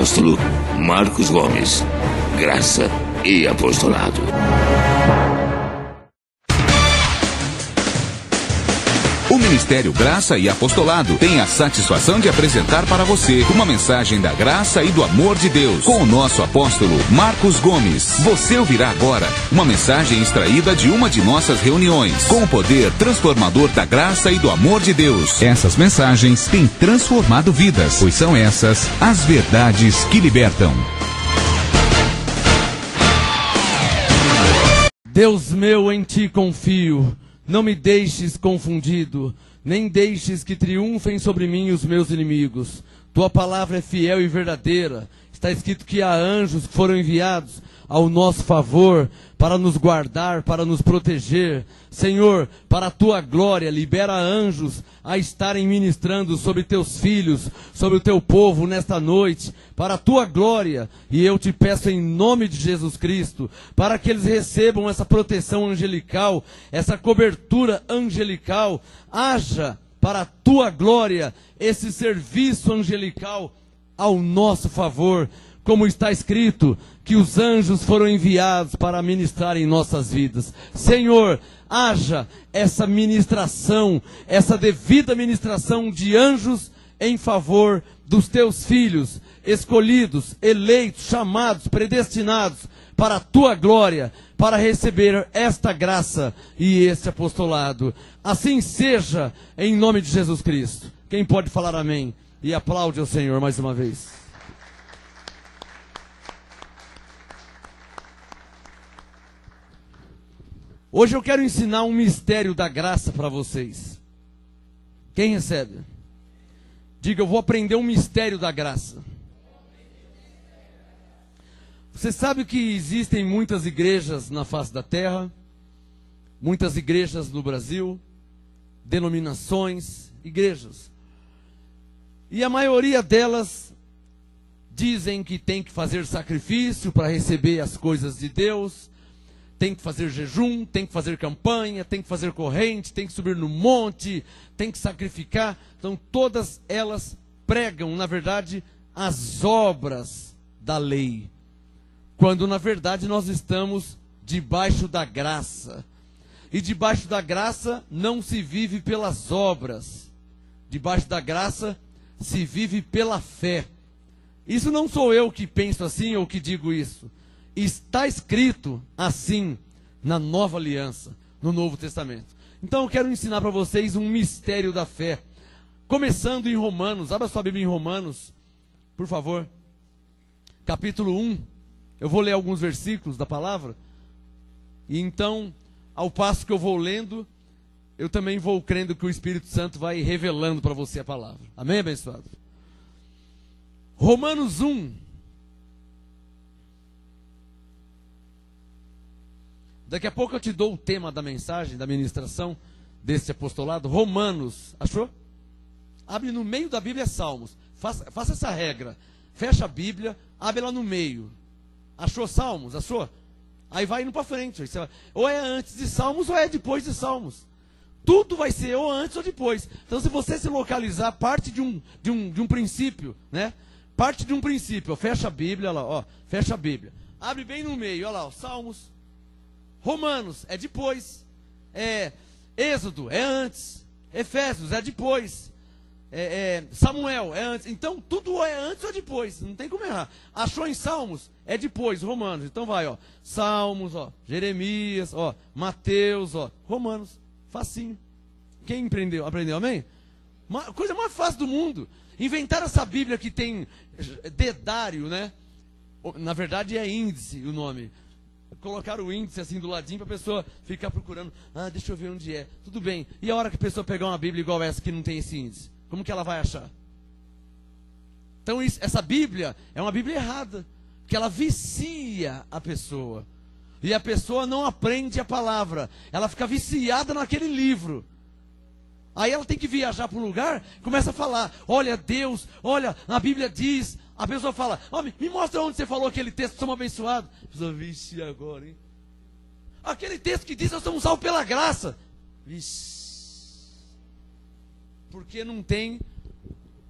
apóstolo Marcos Gomes. Graça e apostolado. O Ministério Graça e Apostolado tem a satisfação de apresentar para você uma mensagem da graça e do amor de Deus com o nosso apóstolo Marcos Gomes. Você ouvirá agora uma mensagem extraída de uma de nossas reuniões com o poder transformador da graça e do amor de Deus. Essas mensagens têm transformado vidas, pois são essas as verdades que libertam. Deus meu, em ti confio. Não me deixes confundido, nem deixes que triunfem sobre mim os meus inimigos. Tua palavra é fiel e verdadeira. Está escrito que há anjos que foram enviados ao nosso favor, para nos guardar, para nos proteger. Senhor, para a tua glória, libera anjos a estarem ministrando sobre teus filhos, sobre o teu povo nesta noite, para a tua glória. E eu te peço em nome de Jesus Cristo, para que eles recebam essa proteção angelical, essa cobertura angelical. Haja para a tua glória esse serviço angelical ao nosso favor, como está escrito, que os anjos foram enviados para ministrar em nossas vidas. Senhor, haja essa ministração, essa devida ministração de anjos em favor dos teus filhos, escolhidos, eleitos, chamados, predestinados para a tua glória, para receber esta graça e este apostolado. Assim seja, em nome de Jesus Cristo. Quem pode falar amém? E aplaude ao Senhor mais uma vez. Hoje eu quero ensinar um mistério da graça para vocês. Quem recebe? Diga, eu vou aprender um mistério da graça. Você sabe que existem muitas igrejas na face da terra, muitas igrejas no Brasil, denominações, igrejas. E a maioria delas dizem que tem que fazer sacrifício para receber as coisas de Deus, tem que fazer jejum, tem que fazer campanha, tem que fazer corrente, tem que subir no monte, tem que sacrificar. Então todas elas pregam, na verdade, as obras da lei, quando na verdade nós estamos debaixo da graça. E debaixo da graça não se vive pelas obras, debaixo da graça se vive pela fé. Isso não sou eu que penso assim ou que digo isso. Está escrito assim na Nova Aliança, no Novo Testamento. Então eu quero ensinar para vocês um mistério da fé. Começando em Romanos, abra sua Bíblia em Romanos, por favor. Capítulo 1, eu vou ler alguns versículos da palavra. E então, ao passo que eu vou lendo, eu também vou crendo que o Espírito Santo vai revelando para você a palavra. Amém, abençoado? Romanos 1. Daqui a pouco eu te dou o tema da mensagem, da ministração desse apostolado. Romanos, achou? Abre no meio da Bíblia Salmos. Faça essa regra. Fecha a Bíblia, abre ela no meio. Achou Salmos? Achou? Aí vai indo para frente. Ou é antes de Salmos ou é depois de Salmos. Tudo vai ser ou antes ou depois. Então se você se localizar, parte de um princípio, né? Parte de um princípio. Ó, fecha a Bíblia, olha lá, ó, fecha a Bíblia. Abre bem no meio, olha lá, ó, Salmos. Romanos é depois, Êxodo é antes, Efésios é depois, Samuel é antes. Então tudo é antes ou depois, não tem como errar. Achou em Salmos? É depois, Romanos. Então vai, ó, Salmos, ó, Jeremias, ó, Mateus, ó, Romanos, facinho. Quem aprendeu, amém? Coisa mais fácil do mundo. Inventaram essa Bíblia que tem dedário, né? Na verdade é índice o nome. Colocaram o índice assim do ladinho para a pessoa ficar procurando. Ah, deixa eu ver onde é. Tudo bem. E a hora que a pessoa pegar uma Bíblia igual essa que não tem esse índice? Como que ela vai achar? Então essa Bíblia é uma Bíblia errada. Que ela vicia a pessoa. E a pessoa não aprende a palavra. Ela fica viciada naquele livro. Aí ela tem que viajar para um lugar, começa a falar, olha Deus, olha, a Bíblia diz. A pessoa fala, oh, me mostra onde você falou aquele texto, somos abençoados. A pessoa, vixe, agora, hein? Aquele texto que diz, nós somos salvos pela graça. Vixe. Porque não tem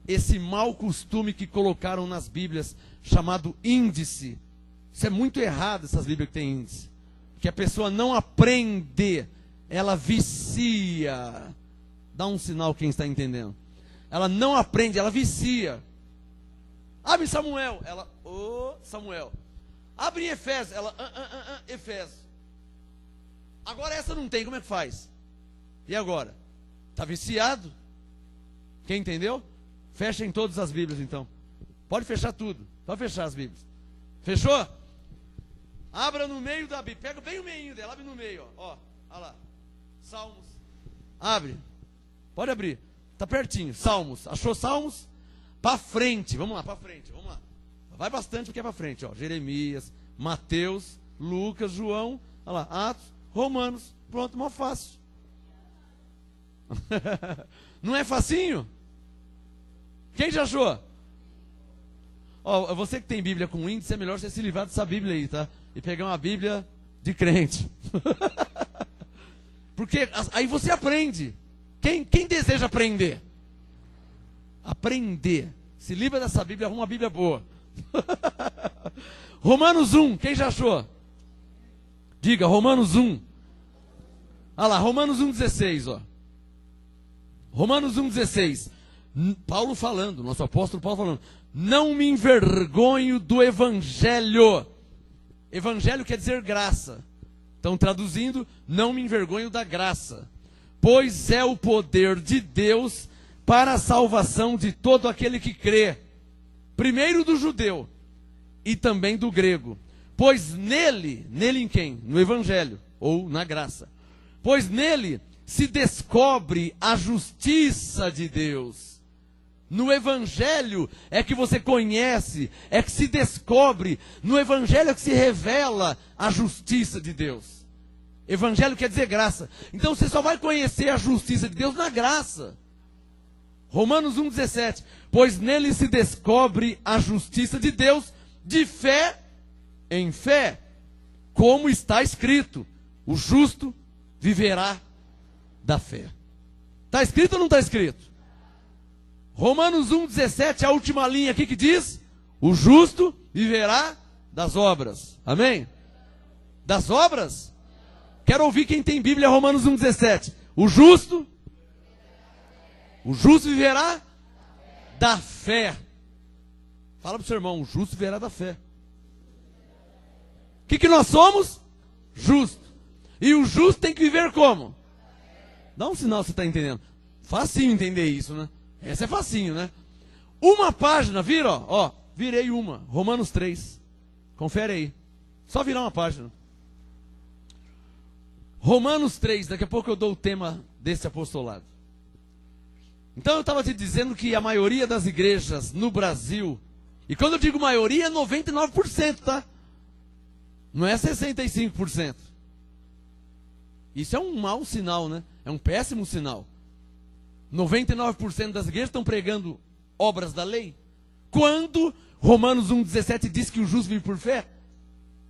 esse mau costume que colocaram nas Bíblias, chamado índice. Isso é muito errado, essas Bíblias que tem índice. Que a pessoa não aprende, ela vicia. Dá um sinal quem está entendendo. Ela não aprende, ela vicia. Abre Samuel, ela, Samuel. Abre em Efésios, ela, Efésios. Agora essa não tem, como é que faz? E agora? Está viciado? Quem entendeu? Fecha em todas as Bíblias então. Pode fechar tudo, pode fechar as Bíblias. Fechou? Abra no meio da Bíblia, pega bem o meio dela, abre no meio, ó. Olha lá, Salmos. Abre, pode abrir, está pertinho, Salmos. Achou Salmos? Para frente, vamos lá, para frente, vamos lá. Vai bastante porque é para frente, ó. Jeremias, Mateus, Lucas, João, olha lá, Atos, Romanos, pronto, mó fácil. Não é facinho? Quem já achou? Ó, você que tem Bíblia com índice, é melhor você se livrar dessa Bíblia aí, tá? E pegar uma Bíblia de crente. Porque aí você aprende. Quem deseja aprender? Aprender. Se livra dessa Bíblia, arruma uma Bíblia boa. Romanos 1, quem já achou? Diga, Romanos 1. Olha lá, Romanos 1,16, ó. Romanos 1,16. Paulo falando, nosso apóstolo Paulo falando. Não me envergonho do Evangelho. Evangelho quer dizer graça. Então, traduzindo, não me envergonho da graça. Pois é o poder de Deus para a salvação de todo aquele que crê. Primeiro do judeu e também do grego. Pois nele em quem? No Evangelho, ou na graça. Pois nele se descobre a justiça de Deus. No Evangelho é que você conhece, é que se descobre. No Evangelho é que se revela a justiça de Deus. Evangelho quer dizer graça. Então você só vai conhecer a justiça de Deus na graça. Romanos 1,17. Pois nele se descobre a justiça de Deus de fé em fé. Como está escrito, o justo viverá da fé. Está escrito ou não está escrito? Romanos 1,17, a última linha aqui que diz: o justo viverá das obras. Amém? Das obras? Quero ouvir quem tem Bíblia, Romanos 1,17. O justo viverá da fé. Fala para o seu irmão, o justo viverá da fé. O que nós somos? Justo. E o justo tem que viver como? Dá um sinal se você está entendendo. Facinho entender isso, né? Essa é facinho, né? Uma página, vira, ó, virei uma. Romanos 3. Confere aí. Só virar uma página. Romanos 3, daqui a pouco eu dou o tema desse apostolado. Então eu estava te dizendo que a maioria das igrejas no Brasil, e quando eu digo maioria é 99%, tá? Não é 65%. Isso é um mau sinal, né? É um péssimo sinal. 99% das igrejas estão pregando obras da lei. Quando Romanos 1,17 diz que o justo vive por fé.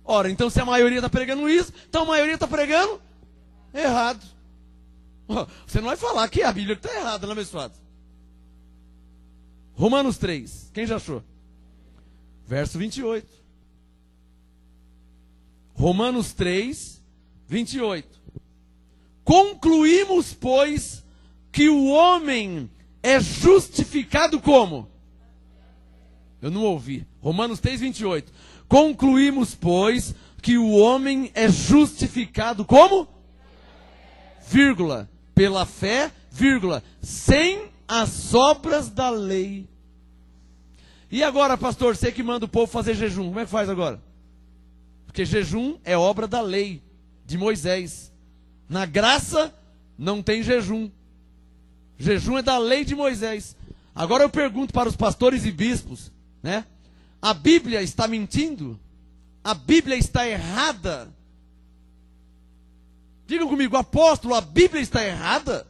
Ora, então se a maioria está pregando isso, então a maioria está pregando errado. Você não vai falar que é a Bíblia que está errada, não é, abençoado? Romanos 3, quem já achou? Verso 28. Romanos 3, 28. Concluímos, pois, que o homem é justificado como? Eu não ouvi. Romanos 3, 28. Concluímos, pois, que o homem é justificado como? Vírgula. Pela fé, vírgula. Sem as obras da lei. E agora, pastor, você que manda o povo fazer jejum, como é que faz agora? Porque jejum é obra da lei de Moisés. Na graça não tem jejum. Jejum é da lei de Moisés. Agora eu pergunto para os pastores e bispos, né? A Bíblia está mentindo? A Bíblia está errada? Digam comigo, apóstolo, a Bíblia está errada?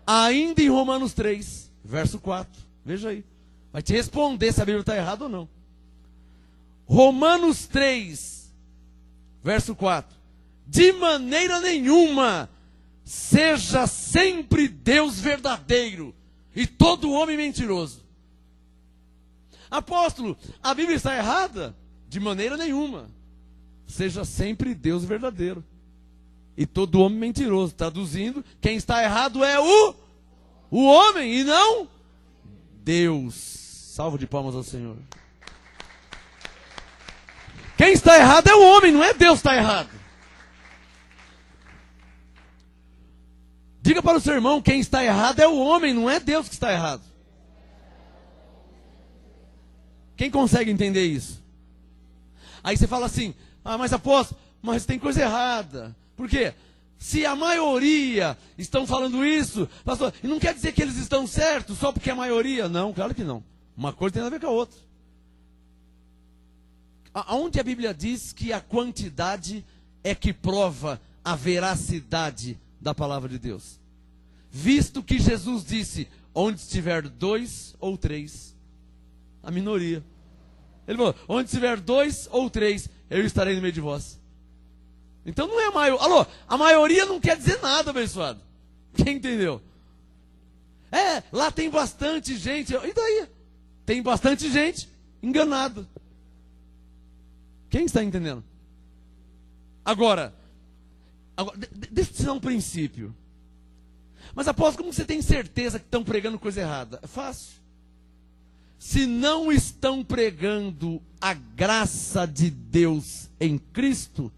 Ainda em Romanos 3, verso 4. Veja aí. Vai te responder se a Bíblia está errada ou não. Romanos 3, verso 4. De maneira nenhuma, seja sempre Deus verdadeiro e todo homem mentiroso. Apóstolo, a Bíblia está errada? De maneira nenhuma. Seja sempre Deus verdadeiro e todo homem mentiroso. Traduzindo, quem está errado é o homem e não Deus. Salva de palmas ao Senhor. Quem está errado é o homem, não é Deus que está errado. Diga para o seu irmão, quem está errado é o homem, não é Deus que está errado. Quem consegue entender isso? Aí você fala assim, mas apóstolo, mas tem coisa errada. Por quê? Se a maioria estão falando isso, pastor, e não quer dizer que eles estão certos só porque a maioria. Não, claro que não. Uma coisa tem a ver com a outra. Aonde a Bíblia diz que a quantidade é que prova a veracidade da palavra de Deus? Visto que Jesus disse, onde estiver 2 ou 3, a minoria. Ele falou, onde estiver 2 ou 3, eu estarei no meio de vós. Então não é a maioria. Alô, a maioria não quer dizer nada, abençoado. Quem entendeu? Lá tem bastante gente. E daí? Tem bastante gente enganada. Quem está entendendo? Agora deixa eu te dar um princípio. Mas apóstolo, como você tem certeza que estão pregando coisa errada? É fácil. Se não estão pregando a graça de Deus em Cristo,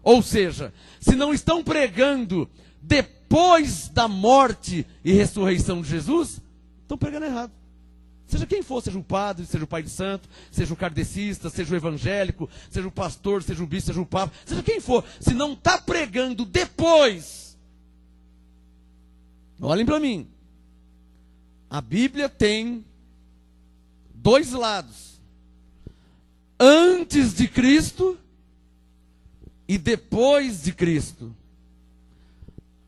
ou seja, se não estão pregando depois da morte e ressurreição de Jesus, estão pregando errado. Seja quem for, seja o padre, seja o pai de santo, seja o kardecista, seja o evangélico, seja o pastor, seja o bispo, seja o papa, seja quem for, se não está pregando depois, olhem para mim, a Bíblia tem 2 lados, antes de Cristo e depois de Cristo,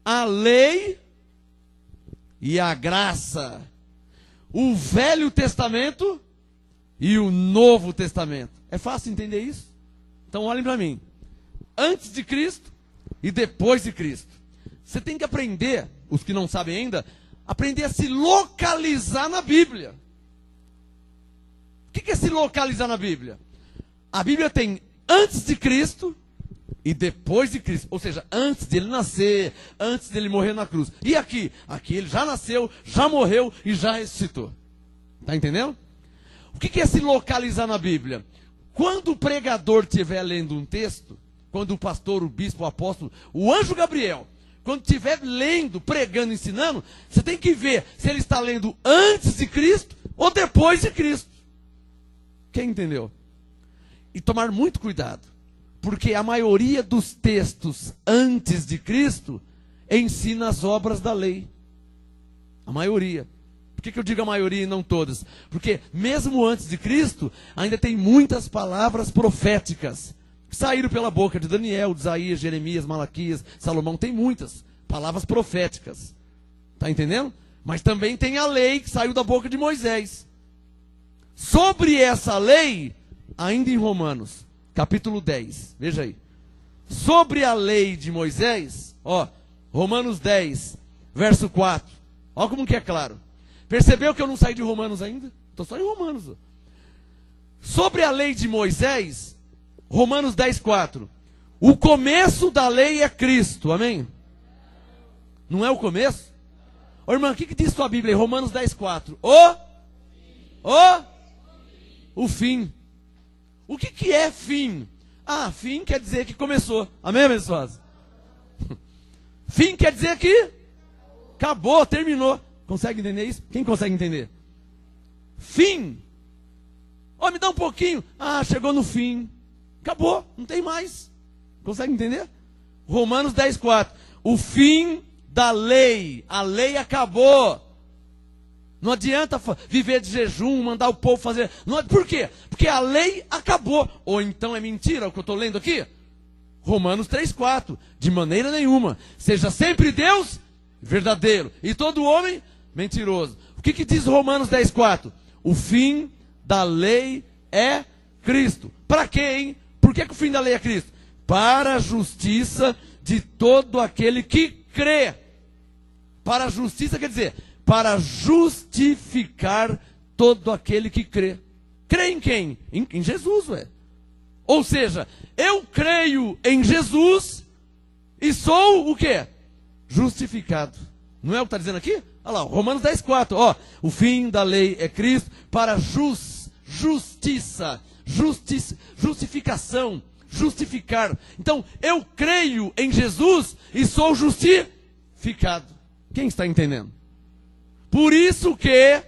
a lei e a graça, o Velho Testamento e o Novo Testamento. É fácil entender isso? Então olhem para mim. Antes de Cristo e depois de Cristo. Você tem que aprender, os que não sabem ainda, aprender a se localizar na Bíblia. O que é se localizar na Bíblia? A Bíblia tem antes de Cristo e depois de Cristo. Ou seja, antes dele nascer, antes dele morrer na cruz. E aqui? Aqui ele já nasceu, já morreu e já ressuscitou. Está entendendo? O que é se localizar na Bíblia? Quando o pregador estiver lendo um texto, quando o pastor, o bispo, o apóstolo, o anjo Gabriel, quando estiver lendo, pregando, ensinando, você tem que ver se ele está lendo antes de Cristo ou depois de Cristo. Quem entendeu? E tomar muito cuidado. Porque a maioria dos textos antes de Cristo ensina as obras da lei. A maioria. Por que eu digo a maioria e não todas? Porque mesmo antes de Cristo, ainda tem muitas palavras proféticas que saíram pela boca de Daniel, de Isaías, Jeremias, Malaquias, Salomão. Tem muitas palavras proféticas. Está entendendo? Mas também tem a lei que saiu da boca de Moisés. Sobre essa lei, ainda em Romanos, capítulo 10, veja aí. Sobre a lei de Moisés, Romanos 10, verso 4. Olha como que é claro. Percebeu que eu não saí de Romanos ainda? Estou só em Romanos. Sobre a lei de Moisés, Romanos 10, 4. O começo da lei é Cristo, amém? Não é o começo? Irmã, o que diz sua Bíblia aí? Romanos 10, 4. O fim. O que é fim? Fim quer dizer que começou. Amém, abençoados? Fim quer dizer que acabou, terminou. Consegue entender isso? Quem consegue entender? Fim. Me dá um pouquinho. Chegou no fim. Acabou, não tem mais. Consegue entender? Romanos 10, 4. O fim da lei. A lei acabou. Não adianta viver de jejum, mandar o povo fazer. Por quê? Porque a lei acabou. Ou então é mentira o que eu estou lendo aqui? Romanos 3,4. De maneira nenhuma. Seja sempre Deus verdadeiro. E todo homem mentiroso. O que diz Romanos 10,4? O fim da lei é Cristo. Para quê, hein? Por que o fim da lei é Cristo? Para a justiça de todo aquele que crê. Para a justiça quer dizer, para justificar todo aquele que crê. Crê em quem? Em Jesus, ué. Ou seja, eu creio em Jesus e sou o quê? Justificado. Não é o que está dizendo aqui? Olha lá, Romanos 10,4. Ó, o fim da lei é Cristo para justiça, justificação, justificar. Então, eu creio em Jesus e sou justificado. Quem está entendendo? Por isso que,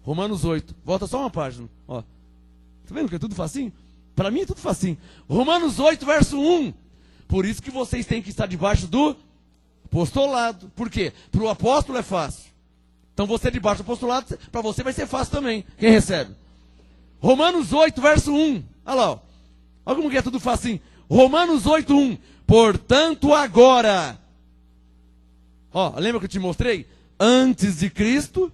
Romanos 8, volta só uma página. Ó, tá vendo que é tudo facinho? Para mim é tudo facinho. Romanos 8, verso 1. Por isso que vocês têm que estar debaixo do apostolado. Por quê? Para o apóstolo é fácil. Então você debaixo do apostolado, para você vai ser fácil também. Quem recebe? Romanos 8, verso 1. Olha lá, ó. Olha como que é tudo facinho. Romanos 8, 1. Portanto agora. Ó, lembra que eu te mostrei? Antes de Cristo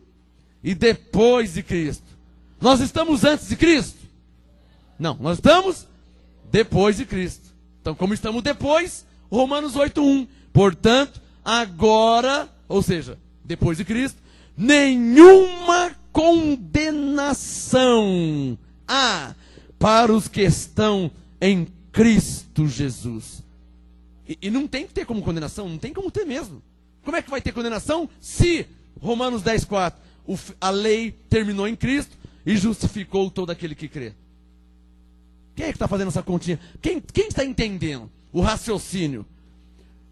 e depois de Cristo. Nós estamos antes de Cristo? Não, nós estamos depois de Cristo. Então, como estamos depois, Romanos 8, 1. Portanto, agora, ou seja, depois de Cristo, nenhuma condenação há para os que estão em Cristo Jesus. E não tem que ter como condenação, não tem como ter mesmo. Como é que vai ter condenação se, Romanos 10, 4, a lei terminou em Cristo e justificou todo aquele que crê? Quem é que está fazendo essa continha? Quem está entendendo o raciocínio?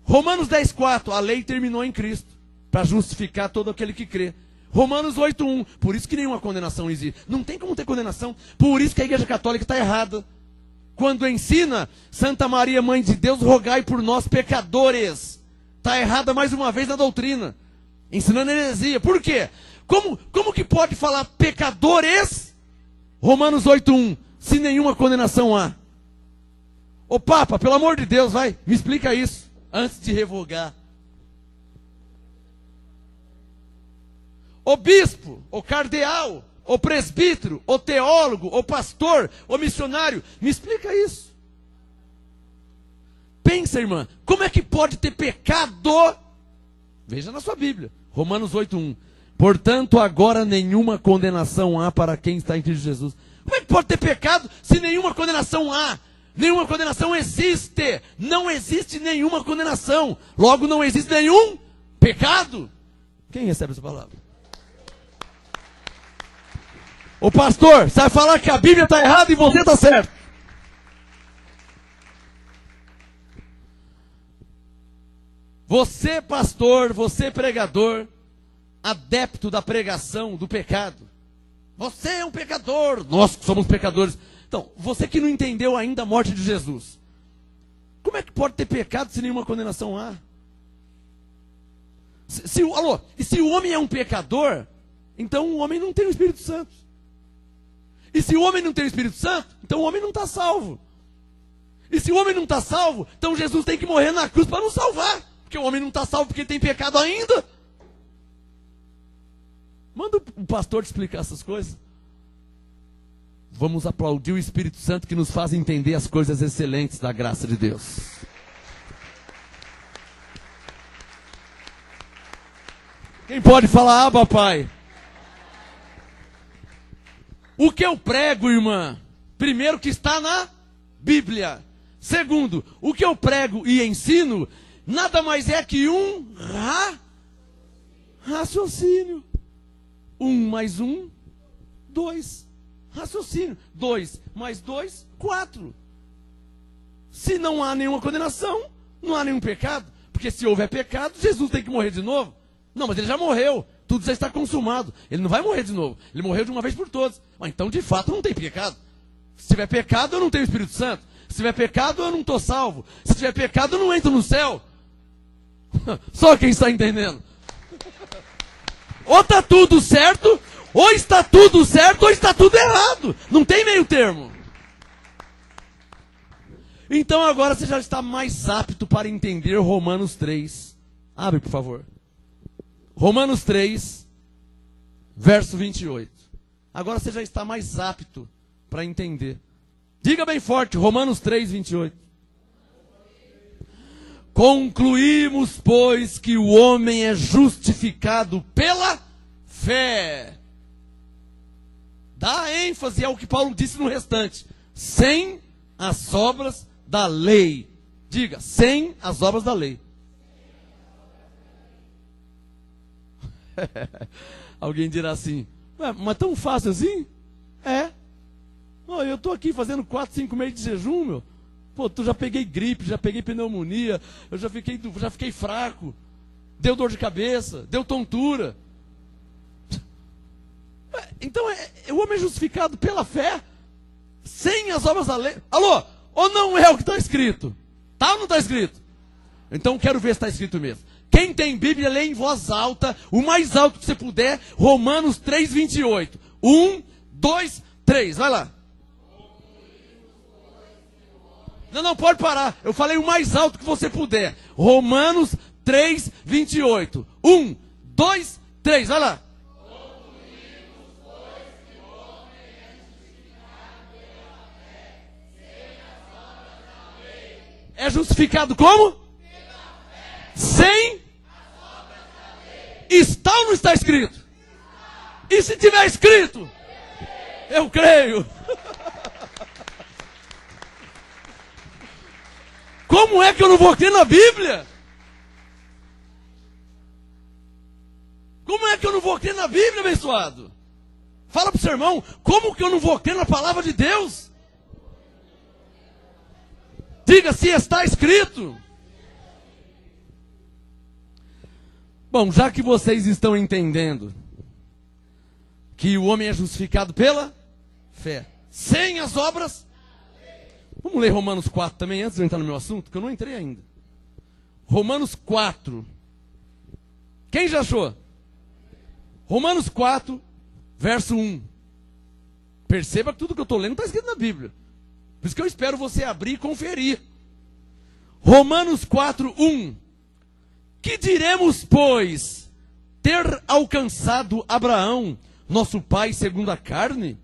Romanos 10, 4, a lei terminou em Cristo para justificar todo aquele que crê. Romanos 8, 1, por isso que nenhuma condenação existe. Não tem como ter condenação. Por isso que a Igreja Católica está errada. Quando ensina Santa Maria, Mãe de Deus, rogai por nós pecadores. Está errada mais uma vez na doutrina. Ensinando heresia. Por quê? Como que pode falar pecadores? Romanos 8, 1, se nenhuma condenação há. Ô Papa, pelo amor de Deus, vai, me explica isso, antes de revogar. Ô bispo, ô cardeal, ô presbítero, ô teólogo, ô pastor, ô missionário, me explica isso. Pensa, irmã, como é que pode ter pecado? Veja na sua Bíblia, Romanos 8, 1. Portanto, agora nenhuma condenação há para quem está em Cristo Jesus. Como é que pode ter pecado se nenhuma condenação há? Nenhuma condenação existe. Não existe nenhuma condenação. Logo, não existe nenhum pecado. Quem recebe essa palavra? Ô pastor, você vai falar que a Bíblia está errada e você está certo. Você, pastor, você, pregador, adepto da pregação do pecado. Você é um pecador. Nós somos pecadores. Então, você que não entendeu ainda a morte de Jesus. Como é que pode ter pecado se nenhuma condenação há? Alô, e se o homem é um pecador, então o homem não tem o Espírito Santo. E se o homem não tem o Espírito Santo, então o homem não está salvo. E se o homem não está salvo, então Jesus tem que morrer na cruz para nos salvar. Porque o homem não está salvo porque tem pecado ainda. Manda o pastor te explicar essas coisas. Vamos aplaudir o Espírito Santo que nos faz entender as coisas excelentes da graça de Deus. Quem pode falar, Abba, Pai? O que eu prego, irmã? Primeiro, que está na Bíblia. Segundo, o que eu prego e ensino nada mais é que um raciocínio. 1 mais 1, 2. Raciocínio. 2 mais 2, 4. Se não há nenhuma condenação, não há nenhum pecado. Porque se houver pecado, Jesus tem que morrer de novo. Não, mas ele já morreu. Tudo já está consumado. Ele não vai morrer de novo. Ele morreu de uma vez por todas. Mas então, de fato, não tem pecado. Se tiver pecado, eu não tenho o Espírito Santo. Se tiver pecado, eu não estou salvo. Se tiver pecado, eu não entro no céu. Só quem está entendendo. Ou está tudo certo, ou está tudo certo, ou está tudo errado. Não tem meio termo. Então agora você já está mais apto para entender Romanos 3. Abre, por favor. Romanos 3, verso 28. Agora você já está mais apto para entender. Diga bem forte, Romanos 3, 28. Concluímos, pois, que o homem é justificado pela fé. Dá ênfase ao que Paulo disse no restante. Sem as obras da lei. Diga, sem as obras da lei. Alguém dirá assim, mas tão fácil assim? É. Oh, eu estou aqui fazendo 4, 5 meses de jejum, meu. Pô, já peguei gripe, já peguei pneumonia, eu já fiquei fraco. Deu dor de cabeça, deu tontura. Então, o homem é justificado pela fé, sem as obras da lei. Alô? Ou não é o que está escrito? Tá ou não está escrito? Então, quero ver se está escrito mesmo. Quem tem Bíblia, lê em voz alta, o mais alto que você puder, Romanos 3:28. 1, 2, 3, vai lá. Não, pode parar. Eu falei o mais alto que você puder. Romanos 3:28. 1, 2, 3, vai lá. É justificado como? Sem? Está ou não está escrito? E se tiver escrito? Eu creio. Como é que eu não vou crer na Bíblia? Como é que eu não vou crer na Bíblia, abençoado? Fala pro seu irmão, como que eu não vou crer na palavra de Deus? Diga se está escrito. Bom, já que vocês estão entendendo que o homem é justificado pela fé, sem as obras. Vamos ler Romanos 4 também, antes de eu entrar no meu assunto, que eu não entrei ainda. Romanos 4. Quem já achou? Romanos 4, verso 1. Perceba que tudo que eu estou lendo está escrito na Bíblia. Por isso que eu espero você abrir e conferir. Romanos 4, 1. Que diremos, pois, ter alcançado Abraão, nosso pai segundo a carne?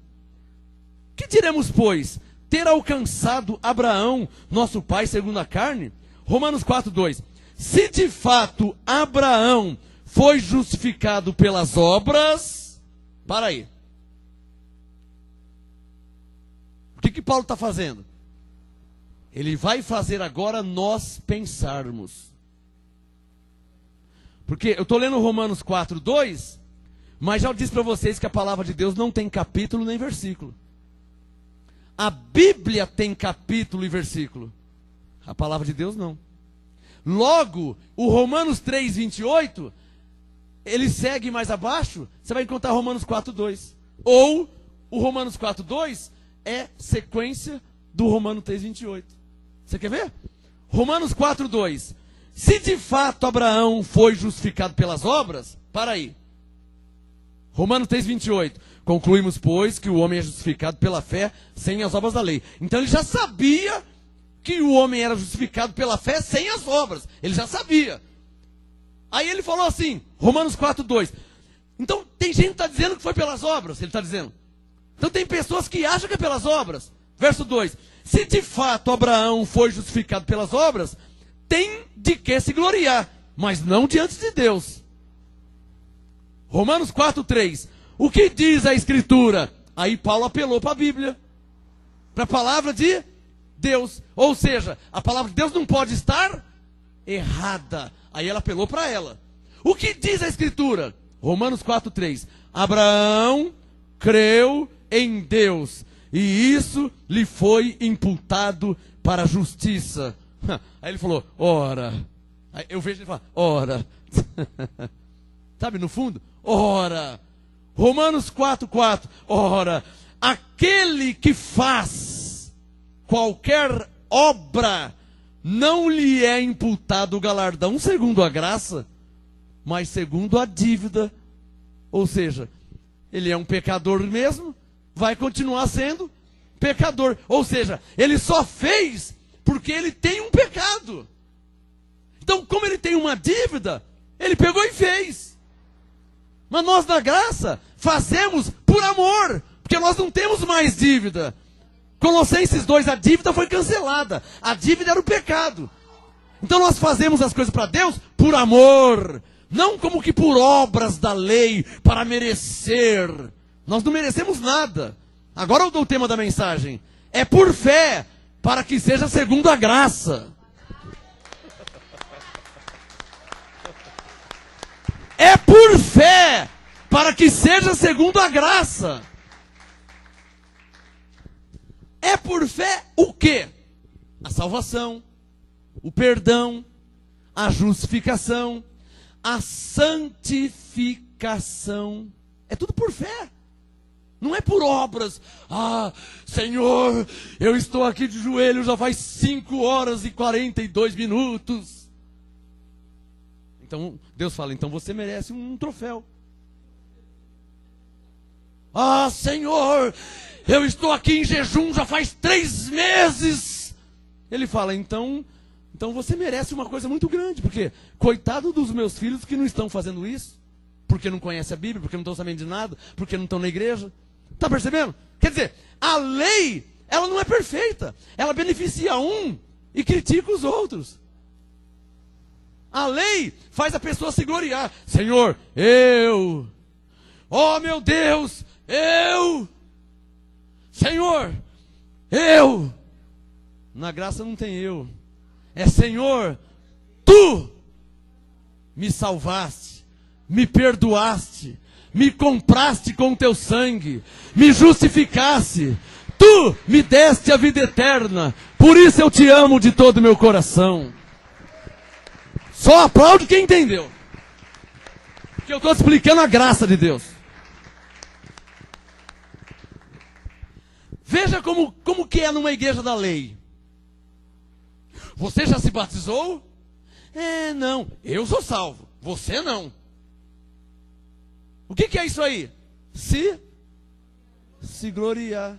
Que diremos, pois, ter alcançado Abraão, nosso pai segundo a carne? Romanos 4, 2. Se de fato Abraão foi justificado pelas obras... Para aí. O que Paulo está fazendo? Ele vai fazer agora nós pensarmos. Porque eu estou lendo Romanos 4, 2, mas já disse para vocês que a palavra de Deus não tem capítulo nem versículo. A Bíblia tem capítulo e versículo. A palavra de Deus não. Logo, o Romanos 3, 28, ele segue mais abaixo, você vai encontrar Romanos 4, 2. Ou o Romanos 4, 2 é sequência do Romanos 3, 28. Você quer ver? Romanos 4, 2. Se de fato Abraão foi justificado pelas obras, para aí. Romanos 3, 28. Concluímos, pois, que o homem é justificado pela fé sem as obras da lei. Então ele já sabia que o homem era justificado pela fé sem as obras. Ele já sabia. Aí ele falou assim, Romanos 4, 2. Então tem gente que está dizendo que foi pelas obras, ele está dizendo. Então tem pessoas que acham que é pelas obras. Verso 2. Se de fato Abraão foi justificado pelas obras, tem de que se gloriar, mas não diante de Deus. Romanos 4, 3. O que diz a Escritura? Aí Paulo apelou para a Bíblia, para a palavra de Deus. Ou seja, a palavra de Deus não pode estar errada. Aí ela apelou para ela. O que diz a Escritura? Romanos 4, 3. Abraão creu em Deus, e isso lhe foi imputado para a justiça. Aí ele falou, ora. Aí eu vejo ele falar, ora. Sabe, no fundo? Ora. Romanos 4, 4. Ora, aquele que faz qualquer obra, não lhe é imputado o galardão segundo a graça, mas segundo a dívida. Ou seja, ele é um pecador mesmo, vai continuar sendo pecador. Ou seja, ele só fez porque ele tem um pecado. Então, como ele tem uma dívida, ele pegou e fez. Mas nós, na graça, fazemos por amor, porque nós não temos mais dívida. Colossenses 2, a dívida foi cancelada. A dívida era o pecado. Então nós fazemos as coisas para Deus por amor. Não como que por obras da lei, para merecer. Nós não merecemos nada. Agora eu dou o tema da mensagem. É por fé, para que seja segundo a graça. É por fé, para que seja segundo a graça. É por fé o quê? A salvação, o perdão, a justificação, a santificação. É tudo por fé. Não é por obras. Ah, Senhor, eu estou aqui de joelho já faz 5 horas e 42 minutos. Então, Deus fala, então você merece um troféu. Ah, Senhor, eu estou aqui em jejum já faz 3 meses. Ele fala, então você merece uma coisa muito grande. Porque, coitado dos meus filhos que não estão fazendo isso. Porque não conhecem a Bíblia, porque não estão sabendo de nada, porque não estão na igreja. Está percebendo? Quer dizer, a lei, ela não é perfeita. Ela beneficia um e critica os outros. A lei faz a pessoa se gloriar. Senhor, eu. Oh, meu Deus, eu. Senhor, eu. Na graça não tem eu. É Senhor, tu me salvaste, me perdoaste, me compraste com o teu sangue, me justificaste, tu me deste a vida eterna, por isso eu te amo de todo o meu coração. Só aplaude quem entendeu. Porque eu estou explicando a graça de Deus. Veja como que é numa igreja da lei. Você já se batizou? Não, eu sou salvo, você não. O que é isso aí? Se gloriar.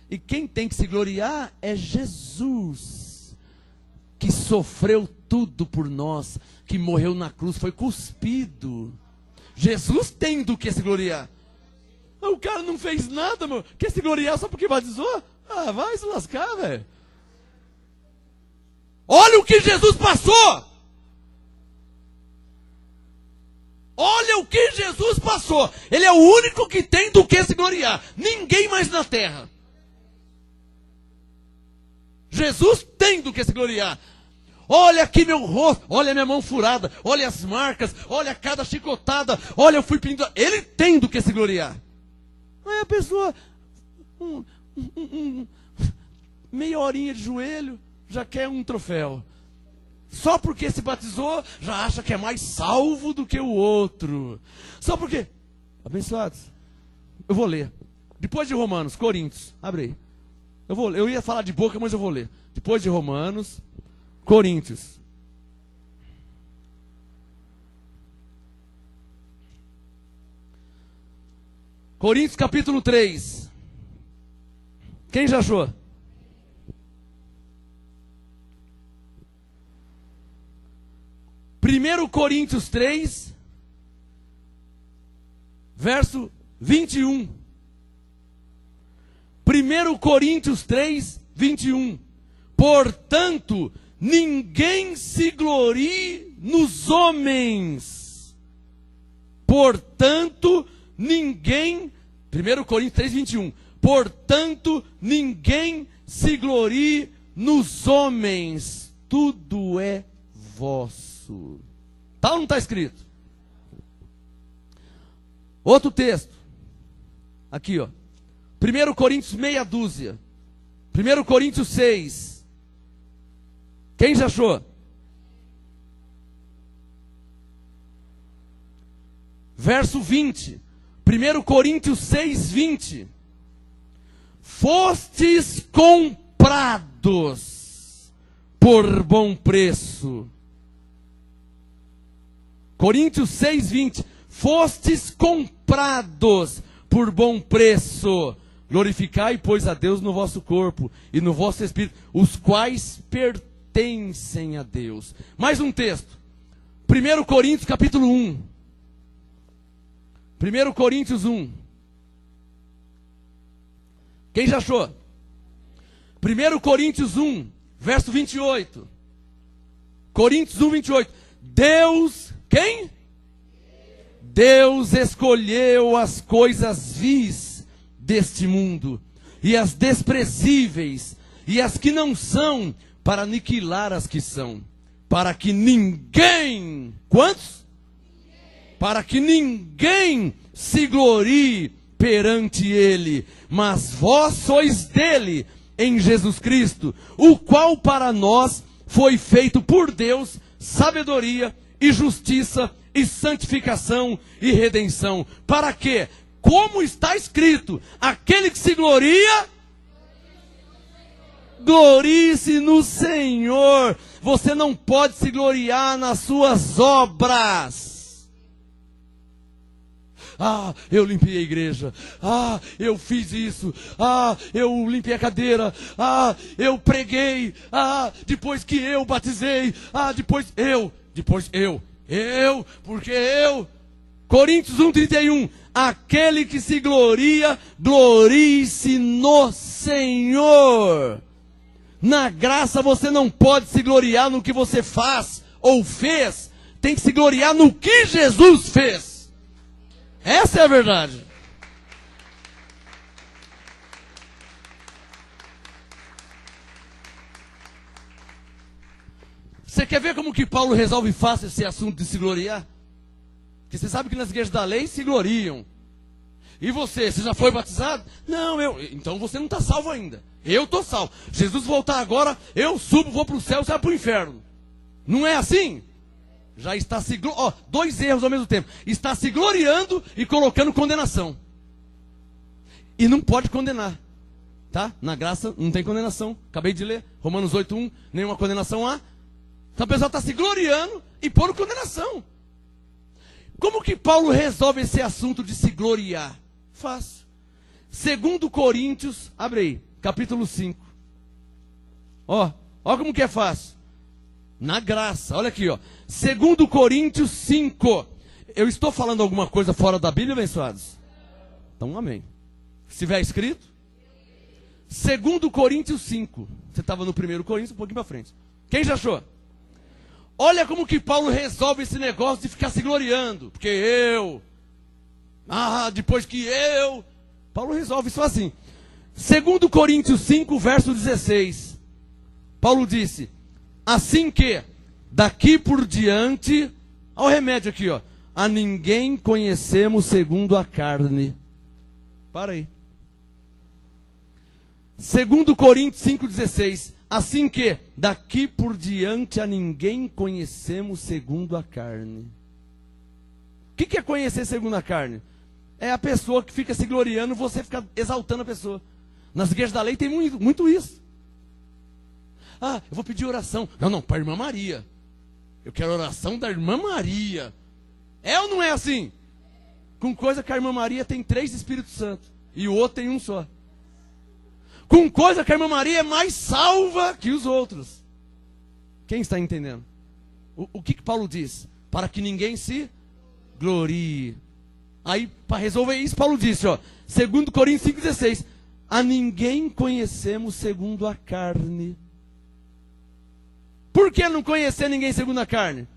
E quem tem que se gloriar é Jesus, que sofreu tudo por nós, que morreu na cruz, foi cuspido. Jesus tem do que se gloriar. O cara não fez nada, meu. Quer se gloriar só porque batizou? Ah, vai se lascar, velho. Olha o que Jesus passou. Olha o que Jesus passou. Ele é o único que tem do que se gloriar. Ninguém mais na terra. Jesus tem do que se gloriar. Olha aqui meu rosto, olha minha mão furada, olha as marcas, olha cada chicotada, olha eu fui pendurado. Ele tem do que se gloriar. Aí a pessoa, meia horinha de joelho, já quer um troféu. Só porque se batizou, já acha que é mais salvo do que o outro. Só porque, abençoados, eu vou ler. Depois de Romanos, Coríntios, abre aí. Eu ia falar de boca, mas eu vou ler. Depois de Romanos, Coríntios. Coríntios capítulo 3. Quem já achou? Primeiro Coríntios 3, verso 21. 1 Coríntios 3, 21. Portanto, ninguém se glorie nos homens. Portanto, ninguém... 1 Coríntios 3, 21. Portanto, ninguém se glorie nos homens. Tudo é vosso. Tá ou não está escrito? Outro texto. Aqui, ó. 1 Coríntios meia dúzia. 1 Coríntios 6. Quem já achou? Verso 20. 1 Coríntios 6, 20. Fostes comprados por bom preço. Coríntios 6, 20. Fostes comprados por bom preço. Glorificai, pois, a Deus no vosso corpo e no vosso espírito, os quais pertencem a Deus. Mais um texto. 1 Coríntios capítulo 1. 1 Coríntios 1. Quem já achou? 1 Coríntios 1, verso 28. Coríntios 1, 28. Deus, quem? Deus escolheu as coisas vis deste mundo, e as desprezíveis, e as que não são, para aniquilar as que são, para que ninguém, quantos? Para que ninguém se glorie perante ele, mas vós sois dele, em Jesus Cristo, o qual para nós foi feito por Deus sabedoria e justiça e santificação e redenção. Para quê? Como está escrito, aquele que se gloria, glorie-se no Senhor. Você não pode se gloriar nas suas obras. Ah, eu limpei a igreja. Ah, eu fiz isso. Ah, eu limpei a cadeira. Ah, eu preguei. Ah, depois que eu batizei. Ah, depois eu, porque eu. Coríntios 1:31. Aquele que se gloria, glorie-se no Senhor. Na graça você não pode se gloriar no que você faz ou fez. Tem que se gloriar no que Jesus fez. Essa é a verdade. Você quer ver como que Paulo resolve fácil esse assunto de se gloriar? Porque você sabe que nas igrejas da lei se gloriam. E você já foi batizado? Não, então você não está salvo ainda. Eu estou salvo. Jesus voltar agora, eu subo, vou para o céu, você vai para o inferno. Não é assim? Já está se gloriando. Dois erros ao mesmo tempo. Está se gloriando e colocando condenação. E não pode condenar. Tá? Na graça não tem condenação. Acabei de ler. Romanos 8:1. Nenhuma condenação há. Então a pessoa está se gloriando e pondo condenação. Como que Paulo resolve esse assunto de se gloriar? Fácil. 2 Coríntios, abre aí, capítulo 5. Ó como que é fácil. Na graça, olha aqui, ó. 2 Coríntios 5. Eu estou falando alguma coisa fora da Bíblia, abençoados? Então, amém. Se tiver escrito, 2 Coríntios 5. Você estava no 1 Coríntios, um pouquinho para frente. Quem já achou? Olha como que Paulo resolve esse negócio de ficar se gloriando. Porque depois que eu... Paulo resolve isso assim. 2 Coríntios 5, verso 16. Paulo disse: assim que, daqui por diante... Olha o remédio aqui, ó. A ninguém conhecemos segundo a carne. Para aí. 2 Coríntios 5,16. Assim que, daqui por diante a ninguém conhecemos segundo a carne. O que é conhecer segundo a carne? É a pessoa que fica se gloriando, você fica exaltando a pessoa. Nas igrejas da lei tem muito isso. Ah, eu vou pedir oração. Não, para a irmã Maria. Eu quero oração da irmã Maria. É ou não é assim? Com coisa que a irmã Maria tem 3 Espíritos Santos e o outro tem um só. Com coisa que a irmã Maria é mais salva que os outros. Quem está entendendo? O que Paulo diz? Para que ninguém se glorie. Aí, para resolver isso, Paulo disse, ó, 2 Coríntios 5,16. A ninguém conhecemos segundo a carne. Por que não conhecer ninguém segundo a carne?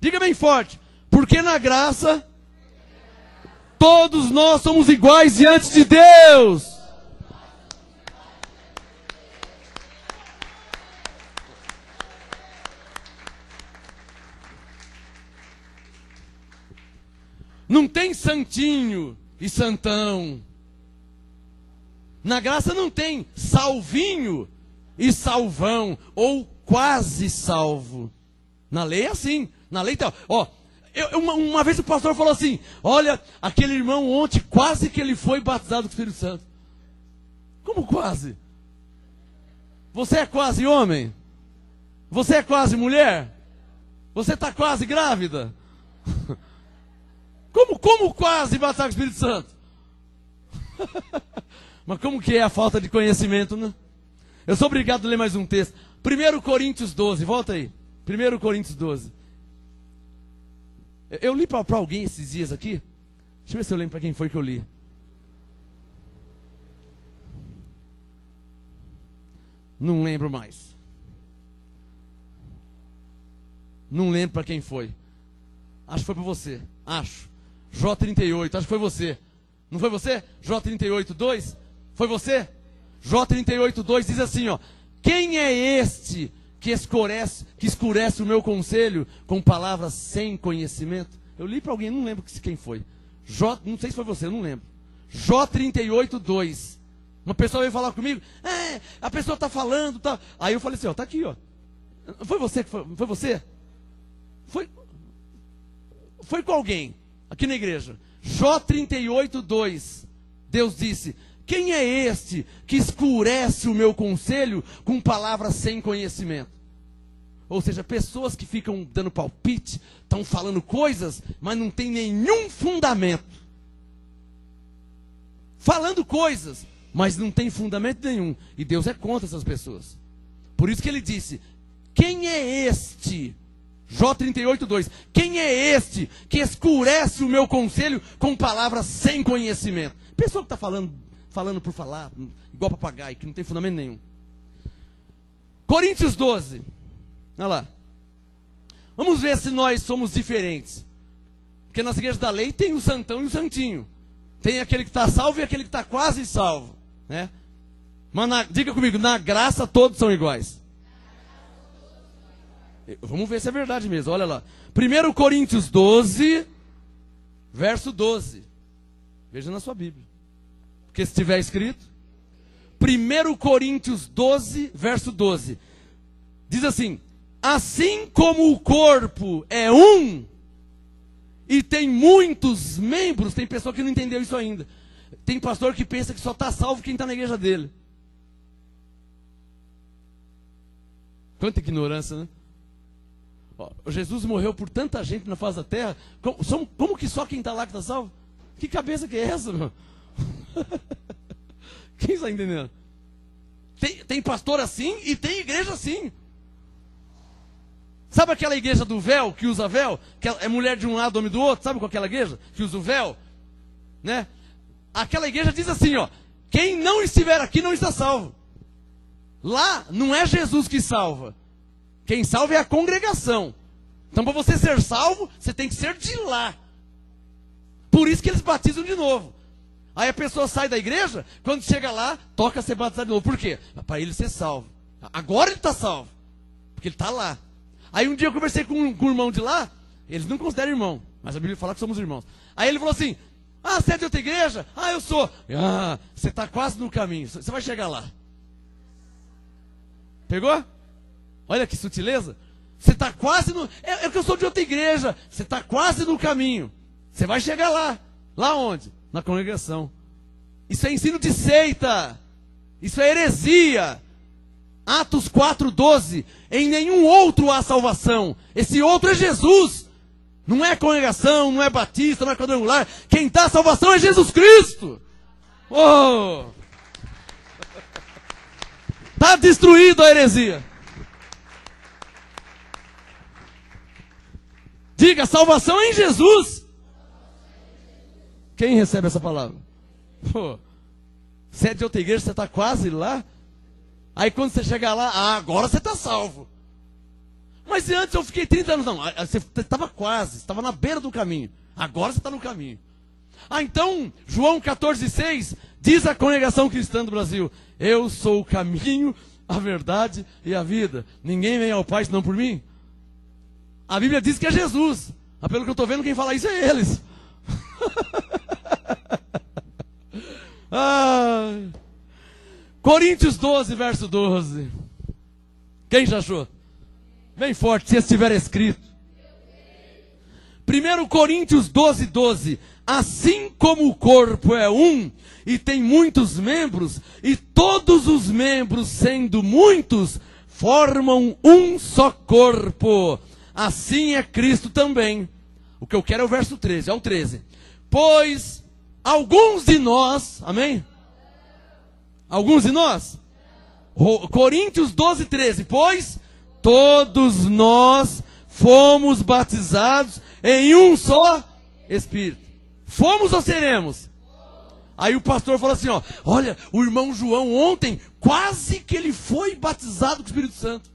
Diga bem forte. Porque na graça, todos nós somos iguais diante de Deus. Não tem santinho e santão. Na graça não tem salvinho e salvão, ou quase salvo. Na lei é assim. Na lei tá, ó, uma vez o pastor falou assim: olha, aquele irmão ontem quase que ele foi batizado com o Espírito Santo. Como quase? Você é quase homem? Você é quase mulher? Você está quase grávida? Como quase batizar com o Espírito Santo? Mas como que é a falta de conhecimento, né? Eu sou obrigado a ler mais um texto. 1 Coríntios 12, volta aí. 1 Coríntios 12. Eu li para alguém esses dias aqui. Deixa eu ver se eu lembro para quem foi que eu li. Não lembro mais. Não lembro para quem foi. Acho que foi para você. Acho. J38, acho que foi você. Não foi você? J38.2? Foi você? J38.2 diz assim, ó. Quem é este que escurece o meu conselho com palavras sem conhecimento? Eu li para alguém, não lembro quem foi. Não sei se foi você, eu não lembro. J38.2. Uma pessoa veio falar comigo. A pessoa está falando, tá. Aí eu falei assim, ó, tá aqui, ó. Foi você que foi? Foi você? Foi com alguém aqui na igreja. J38.2. Deus disse: quem é este que escurece o meu conselho com palavras sem conhecimento? Ou seja, pessoas que ficam dando palpite, estão falando coisas, mas não tem nenhum fundamento. Falando coisas, mas não tem fundamento nenhum. E Deus é contra essas pessoas. Por isso que ele disse: quem é este? J38.2. Quem é este que escurece o meu conselho com palavras sem conhecimento? Pessoa que está falando por falar, igual papagaio, que não tem fundamento nenhum. Coríntios 12. Olha lá. Vamos ver se nós somos diferentes. Porque nas igrejas da lei tem o santão e o santinho. Tem aquele que está salvo e aquele que está quase salvo, né? Mas diga comigo, na graça todos são iguais. Vamos ver se é verdade mesmo, olha lá. 1 Coríntios 12, verso 12. Veja na sua Bíblia. Porque se tiver escrito. 1 Coríntios 12, verso 12. Diz assim: assim como o corpo é um, e tem muitos membros, tem pessoa que não entendeu isso ainda. Tem pastor que pensa que só está salvo quem está na igreja dele. Quanta ignorância, né? Jesus morreu por tanta gente na face da terra. Como que só quem está lá que está salvo? Que cabeça que é essa, meu? Quem está entendendo? Tem pastor assim e tem igreja assim. Sabe aquela igreja do véu, que usa véu? Que é mulher de um lado, homem do outro? Sabe qual é aquela igreja que usa o véu? Né? Aquela igreja diz assim, ó: quem não estiver aqui não está salvo. Lá não é Jesus que salva. Quem salva é a congregação. Então, para você ser salvo, você tem que ser de lá. Por isso que eles batizam de novo. Aí a pessoa sai da igreja, quando chega lá, toca ser batizado de novo. Por quê? Para ele ser salvo. Agora ele está salvo, porque ele está lá. Aí um dia eu conversei com um irmão de lá, eles não consideram irmão, mas a Bíblia fala que somos irmãos. Aí ele falou assim: você é de outra igreja? Eu sou. Você está quase no caminho, você vai chegar lá. Pegou? Olha que sutileza. Você está quase no... É que eu sou de outra igreja. Você está quase no caminho. Você vai chegar lá. Lá onde? Na congregação. Isso é ensino de seita. Isso é heresia. Atos 4:12. Em nenhum outro há salvação. Esse outro é Jesus. Não é congregação, não é batista, não é quadrangular. Quem dá a salvação é Jesus Cristo. Está destruído a heresia. Diga: salvação é em Jesus. Quem recebe essa palavra? Você é de outra igreja, você está quase lá. Aí quando você chegar lá, agora você está salvo. Mas antes eu fiquei 30 anos. Não, você estava quase, estava na beira do caminho. Agora você está no caminho. Então, João 14,6 diz à congregação cristã do Brasil: eu sou o caminho, a verdade e a vida. Ninguém vem ao Pai senão por mim. A Bíblia diz que é Jesus. Mas pelo que eu estou vendo, quem fala isso é eles. Coríntios 12, verso 12. Quem já achou? Bem forte, se estiver escrito. 1 Coríntios 12, 12. Assim como o corpo é um, e tem muitos membros, e todos os membros, sendo muitos, formam um só corpo. Assim é Cristo também. O que eu quero é o verso 13, é o 13. Pois alguns de nós, amém? Alguns de nós? Coríntios 12, 13. Pois todos nós fomos batizados em um só Espírito. Fomos ou seremos? Aí o pastor falou assim, ó: olha, o irmão João ontem, quase que ele foi batizado com o Espírito Santo.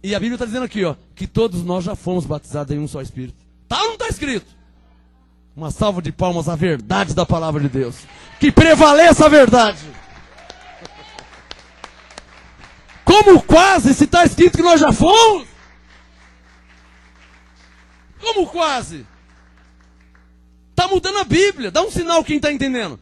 E a Bíblia está dizendo aqui, ó, que todos nós já fomos batizados em um só Espírito. Tá ou não está escrito? Uma salva de palmas à verdade da palavra de Deus. Que prevaleça a verdade. Como quase, se está escrito que nós já fomos? Como quase? Está mudando a Bíblia. Dá um sinal quem está entendendo.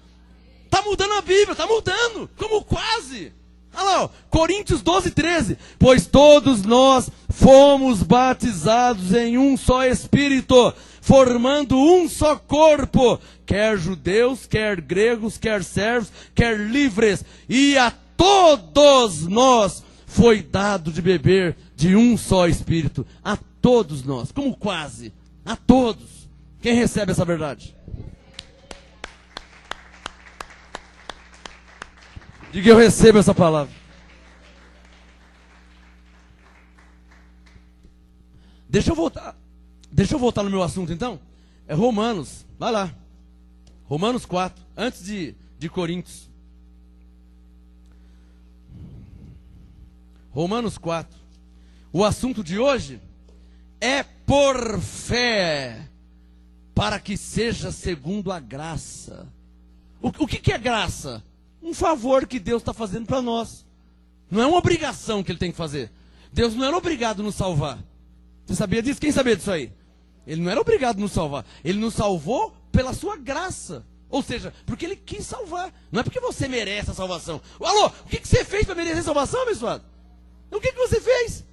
Está mudando a Bíblia, está mudando. Como quase? Olha lá, ó, Coríntios 12, 13. Pois todos nós fomos batizados em um só Espírito, formando um só corpo, quer judeus, quer gregos, quer servos, quer livres, e a todos nós foi dado de beber de um só Espírito. A todos nós, como quase, a todos. Quem recebe essa verdade? Diga, eu recebo essa palavra. Deixa eu voltar no meu assunto então. É Romanos, vai lá. Romanos 4, antes de Coríntios. Romanos 4. O assunto de hoje é por fé, para que seja segundo a graça. O que é graça? Um favor que Deus está fazendo para nós. Não é uma obrigação que Ele tem que fazer. Deus não era obrigado a nos salvar. Você sabia disso? Quem sabia disso aí? Ele não era obrigado a nos salvar. Ele nos salvou pela sua graça. Ou seja, porque Ele quis salvar. Não é porque você merece a salvação. Alô, o que você fez para merecer a salvação, abençoado? O que você fez?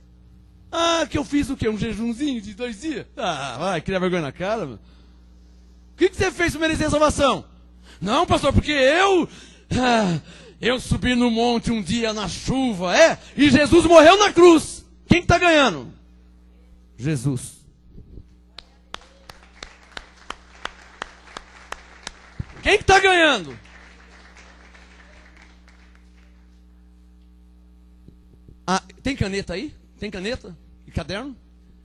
Ah, que eu fiz o quê? Um jejumzinho de 2 dias? Ah, vai, criar vergonha na cara, mano. O que você fez para merecer a salvação? Não, pastor, porque eu subi no monte um dia na chuva, e Jesus morreu na cruz. Quem está ganhando? Jesus. Quem que está ganhando? Ah, tem caneta aí? Tem caneta e caderno?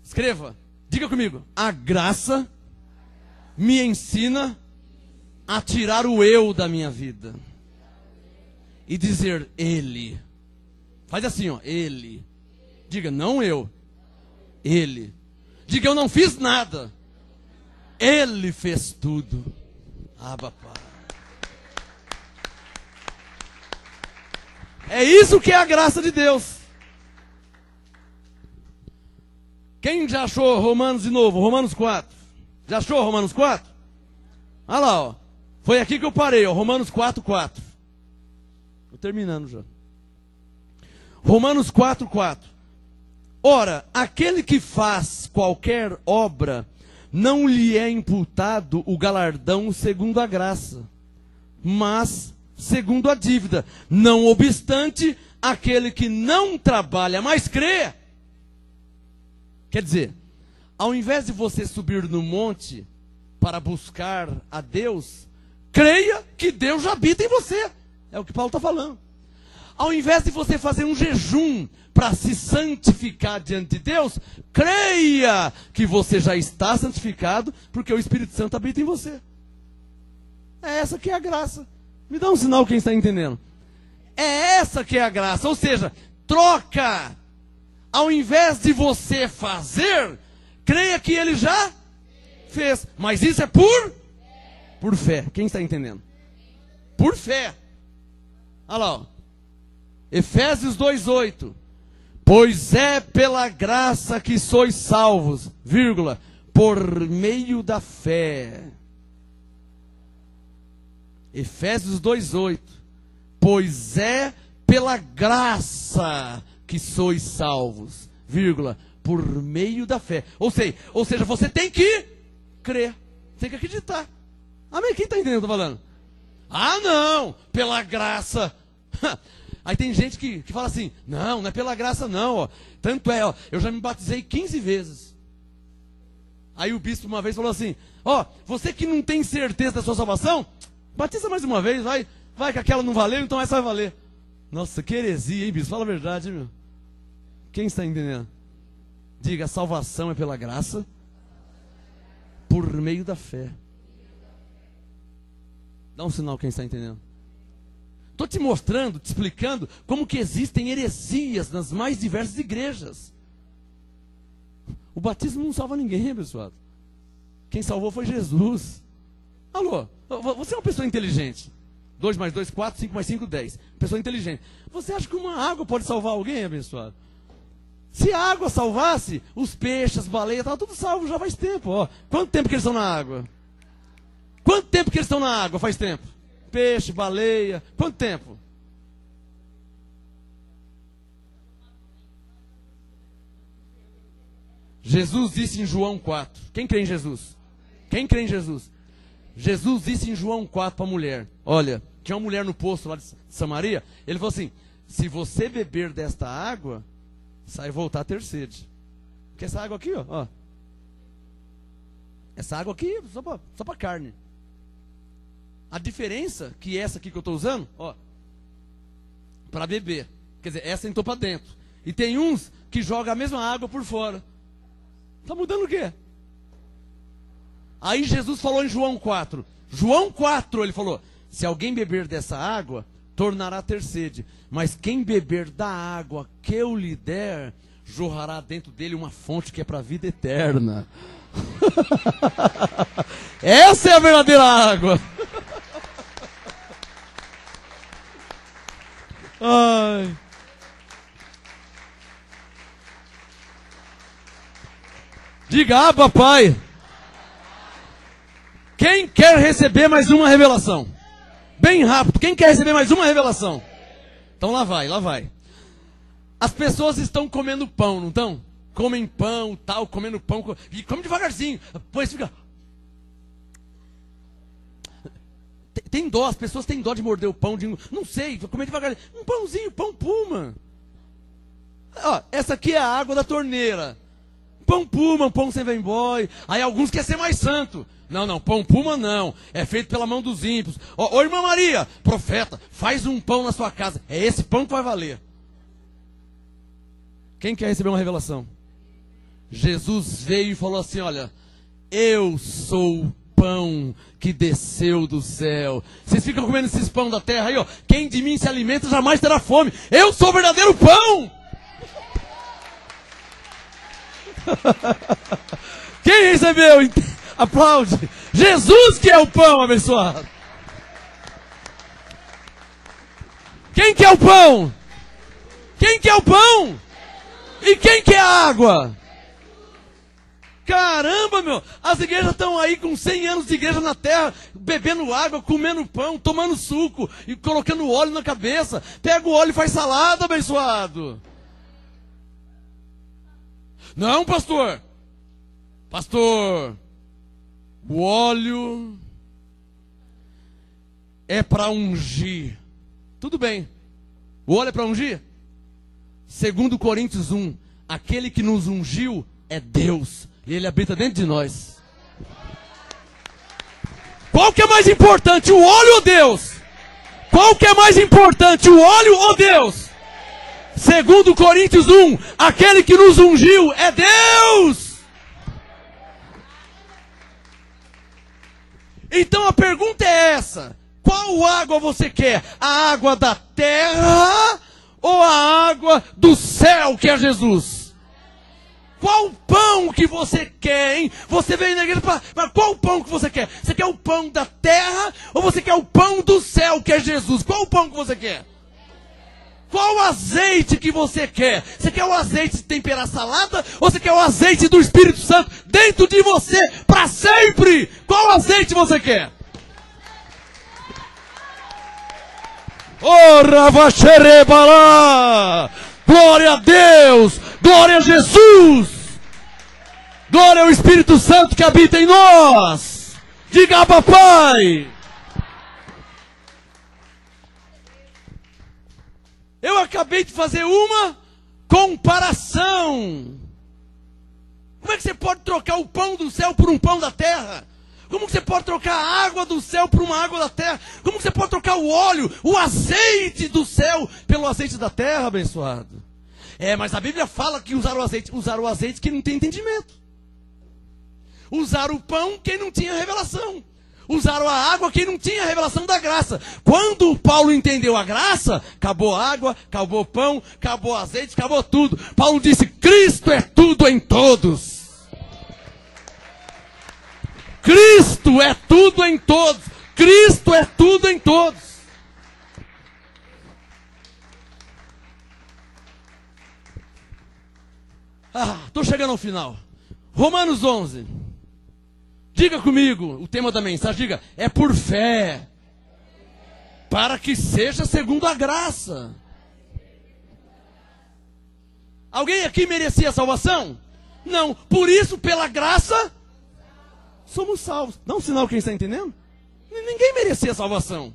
Escreva. Diga comigo. A graça me ensina a tirar o eu da minha vida e dizer Ele. Faz assim, ó. Ele. Diga, não eu. Ele. Diga, eu não fiz nada. Ele fez tudo. Ah, papai. É isso que é a graça de Deus. Quem já achou Romanos de novo? Romanos 4. Já achou Romanos 4? Olha lá, ó. Foi aqui que eu parei, ó. Romanos 4, 4. Estou terminando já. Romanos 4, 4. Ora, aquele que faz qualquer obra, não lhe é imputado o galardão segundo a graça, mas segundo a dívida. Não obstante, aquele que não trabalha, mas crê. Quer dizer, ao invés de você subir no monte para buscar a Deus, creia que Deus já habita em você. É o que Paulo está falando. Ao invés de você fazer um jejum para se santificar diante de Deus, creia que você já está santificado, porque o Espírito Santo habita em você. É essa que é a graça. Me dá um sinal quem está entendendo. É essa que é a graça. Ou seja, troca. Ao invés de você fazer, creia que Ele já fez. Mas isso é por fé. Quem está entendendo? Por fé. Olha lá, ó. Efésios 2:8. Pois é pela graça que sois salvos, vírgula, por meio da fé. Efésios 2:8. Pois é pela graça que sois salvos, vírgula, por meio da fé. Ou seja, você tem que crer, tem que acreditar. Amém? Quem está entendendo o que eu estou falando? Ah, não, pela graça. Aí tem gente que fala assim, não é pela graça não, ó. Tanto é, ó, eu já me batizei 15 vezes. Aí o bispo uma vez falou assim, ó, você que não tem certeza da sua salvação, batiza mais uma vez, vai que aquela não valeu, então essa vai valer. Nossa, que heresia, hein, bispo? Fala a verdade, hein, meu. Quem está entendendo? Diga, a salvação é pela graça, por meio da fé. Dá um sinal quem está entendendo. Estou te mostrando, te explicando como que existem heresias nas mais diversas igrejas. O batismo não salva ninguém, pessoal. Quem salvou foi Jesus. Alô, você é uma pessoa inteligente. 2 mais 2, 4, 5 mais 5, 10. Pessoa inteligente. Você acha que uma água pode salvar alguém, abençoado? Se a água salvasse, os peixes, as baleias, estavam tudo salvo já faz tempo. Ó. Quanto tempo que eles estão na água? Quanto tempo que eles estão na água? Faz tempo. Peixe, baleia, quanto tempo? Jesus disse em João 4. Quem crê em Jesus? Quem crê em Jesus? Jesus disse em João 4 para a mulher. Olha, tinha uma mulher no poço lá de Samaria. Ele falou assim, se você beber desta água, sai voltar a ter sede. Porque essa água aqui, ó. Essa água aqui é só para carne. A diferença que essa aqui que eu estou usando, ó, para beber. Quer dizer, essa entrou para dentro. E tem uns que jogam a mesma água por fora. Está mudando o quê? Aí Jesus falou em João 4. João 4, ele falou, se alguém beber dessa água, tornará a ter sede. Mas quem beber da água que eu lhe der, jorrará dentro dele uma fonte que é para a vida eterna. Essa é a verdadeira água. Ai. Diga, ah, papai. Quem quer receber mais uma revelação? Bem rápido, quem quer receber mais uma revelação? Então lá vai, lá vai. As pessoas estão comendo pão, não estão? Comem pão, tal, comendo pão, e come devagarzinho. Depois fica... Tem dó, as pessoas têm dó de morder o pão, de, não sei, comer devagarzinho. Um pãozinho, pão puma. Ó, essa aqui é a água da torneira. Pão puma, um pão sem vem boy. Aí alguns querem ser mais santo. Não, pão puma não. É feito pela mão dos ímpios. Ô, irmã Maria, profeta, faz um pão na sua casa. É esse pão que vai valer. Quem quer receber uma revelação? Jesus veio e falou assim, olha, eu sou o pão que desceu do céu. Vocês ficam comendo esses pão da terra aí, ó. Quem de mim se alimenta jamais terá fome. Eu sou o verdadeiro pão. Quem recebeu? Aplaude. Jesus que é o pão, abençoado. Quem quer o pão? Quem quer o pão? E quem quer a água? Caramba, meu. As igrejas estão aí com 100 anos de igreja na terra, bebendo água, comendo pão, tomando suco e colocando óleo na cabeça. Pega o óleo e faz salada, abençoado. Não, pastor. Pastor, o óleo é para ungir. Tudo bem. O óleo é para ungir? Segundo Coríntios 1, aquele que nos ungiu é Deus. E Ele habita dentro de nós. Qual que é mais importante, o óleo ou Deus? Qual que é mais importante, o óleo ou Deus? Segundo Coríntios 1, aquele que nos ungiu é Deus. Então a pergunta é essa: qual água você quer? A água da terra ou a água do céu, que é Jesus? Qual pão que você quer, hein? Você veio na igreja para qual pão que você quer? Você quer o pão da terra ou você quer o pão do céu, que é Jesus? Qual o pão que você quer? Qual azeite que você quer? Você quer o azeite de temperar salada? Ou você quer o azeite do Espírito Santo dentro de você para sempre? Qual azeite você quer? Oh, Ravaxerebalá! Glória a Deus! Glória a Jesus! Glória ao Espírito Santo que habita em nós! Diga, papai! Eu acabei de fazer uma comparação. Como é que você pode trocar o pão do céu por um pão da terra? Como que você pode trocar a água do céu por uma água da terra? Como que você pode trocar o óleo, o azeite do céu pelo azeite da terra, abençoado? Mas a Bíblia fala que usaram o azeite quem não tem entendimento. Usaram o pão quem não tinha revelação. Usaram a água quem não tinha a revelação da graça. Quando Paulo entendeu a graça, acabou a água, acabou o pão, acabou o azeite, acabou tudo. Paulo disse, Cristo é tudo em todos. Cristo é tudo em todos. Cristo é tudo em todos. Estou chegando ao final. Romanos 11. Diga comigo o tema da mensagem. Diga, é por fé, para que seja segundo a graça. Alguém aqui merecia a salvação? Não. Por isso, pela graça, somos salvos. Dá um sinal, quem está entendendo? Ninguém merecia a salvação.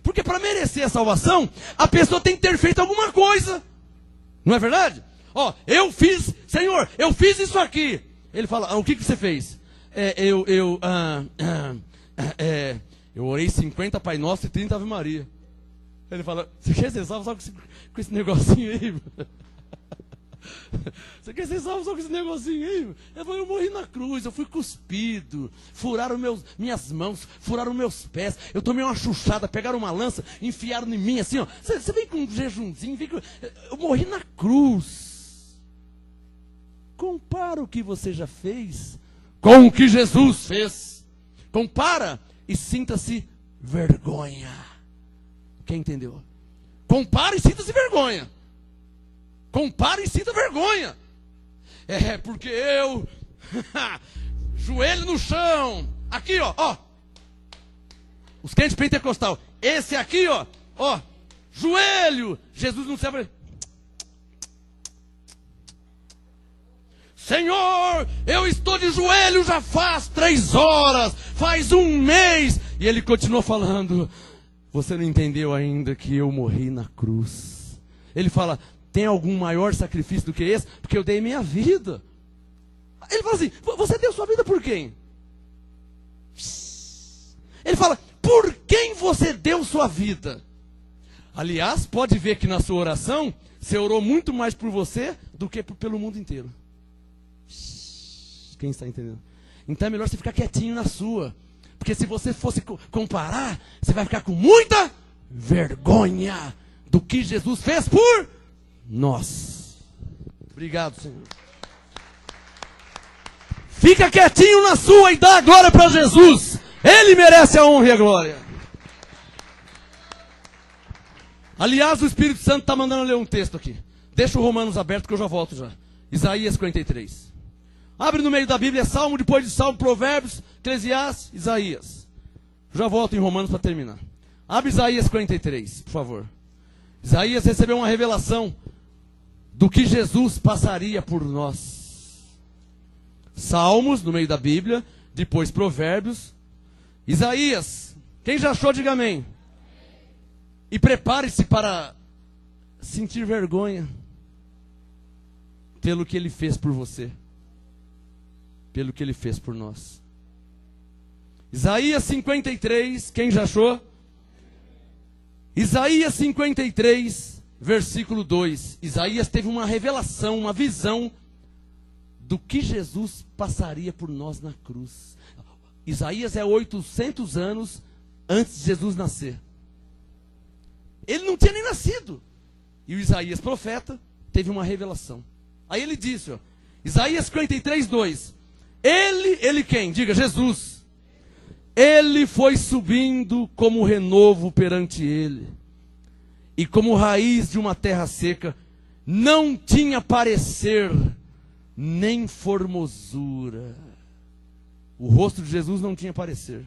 Porque para merecer a salvação, a pessoa tem que ter feito alguma coisa. Não é verdade? Ó, eu fiz, Senhor, eu fiz isso aqui. Ele fala, o que você fez? Eu orei 50 Pai Nosso e 30 Ave Maria. Ele fala, você quer ser salvo só com esse negocinho aí? Você quer ser salvo só com esse negocinho aí? Eu morri na cruz, eu fui cuspido, furaram minhas mãos, furaram meus pés, eu tomei uma chuchada, pegaram uma lança, enfiaram em mim assim, ó. Você vem com um jejumzinho, eu morri na cruz. Compara o que você já fez com o que Jesus fez. Compara e sinta-se vergonha. Quem entendeu? Compara e sinta-se vergonha. Compara e sinta vergonha. Porque eu joelho no chão. Aqui, ó. Os crentes pentecostal. Esse aqui, ó. Joelho. Jesus não sabe. Senhor, eu estou de joelho já faz 3 horas, faz 1 mês. E ele continuou falando, você não entendeu ainda que eu morri na cruz. Ele fala, tem algum maior sacrifício do que esse? Porque eu dei minha vida. Ele fala assim, você deu sua vida por quem? Ele fala, por quem você deu sua vida? Aliás, pode ver que na sua oração, você orou muito mais por você do que pelo mundo inteiro. Quem está entendendo? Então é melhor você ficar quietinho na sua. Porque se você fosse comparar, você vai ficar com muita vergonha do que Jesus fez por nós. Obrigado, Senhor. Fica quietinho na sua e dá a glória para Jesus. Ele merece a honra e a glória. Aliás, o Espírito Santo está mandando ler um texto aqui. Deixa o Romanos aberto que eu já volto já. Isaías 53. Abre no meio da Bíblia, Salmo, depois de Salmo, Provérbios, Eclesiastes, Isaías. Já volto em Romanos para terminar. Abre Isaías 43, por favor. Isaías recebeu uma revelação do que Jesus passaria por nós. Salmos, no meio da Bíblia, depois Provérbios. Isaías, quem já achou, diga amém. E prepare-se para sentir vergonha pelo que ele fez por você. Pelo que ele fez por nós. Isaías 53, quem já achou? Isaías 53, versículo 2. Isaías teve uma revelação, uma visão do que Jesus passaria por nós na cruz. Isaías é 800 anos antes de Jesus nascer. Ele não tinha nem nascido. E o Isaías, profeta, teve uma revelação. Aí ele disse, ó, Isaías 53, 2. Ele quem? Diga, Jesus. Ele foi subindo como renovo perante ele. E como raiz de uma terra seca, não tinha parecer, nem formosura. O rosto de Jesus não tinha parecer.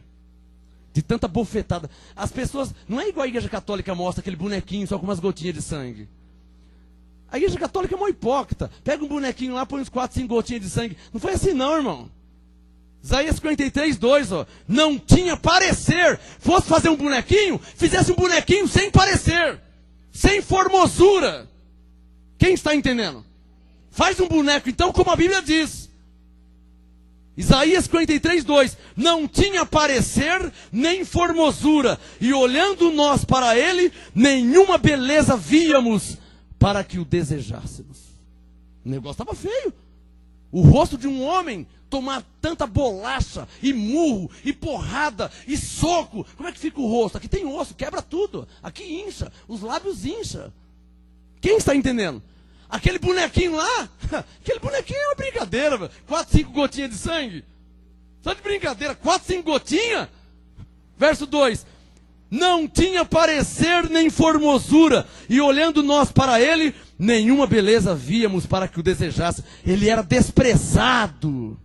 De tanta bofetada. As pessoas, não é igual a Igreja Católica mostra aquele bonequinho só com umas gotinhas de sangue. A Igreja Católica é uma hipócrita. Pega um bonequinho lá, põe uns 4, 5 gotinhas de sangue. Não foi assim não, irmão. Isaías 53, 2, ó. Não tinha parecer. Fosse fazer um bonequinho, fizesse um bonequinho sem parecer. Sem formosura. Quem está entendendo? Faz um boneco então como a Bíblia diz. Isaías 53, 2. Não tinha parecer nem formosura. E olhando nós para ele, nenhuma beleza víamos para que o desejássemos. O negócio estava feio. O rosto de um homem tomar tanta bolacha, e murro, e porrada, e soco. Como é que fica o rosto? Aqui tem osso, quebra tudo. Aqui incha, os lábios incha. Quem está entendendo? Aquele bonequinho lá, aquele bonequinho é uma brincadeira. 4, 5 gotinhas de sangue. Só de brincadeira, 4, 5 gotinhas. Verso 2. Não tinha parecer nem formosura, e olhando nós para ele, nenhuma beleza víamos para que o desejasse. Ele era desprezado,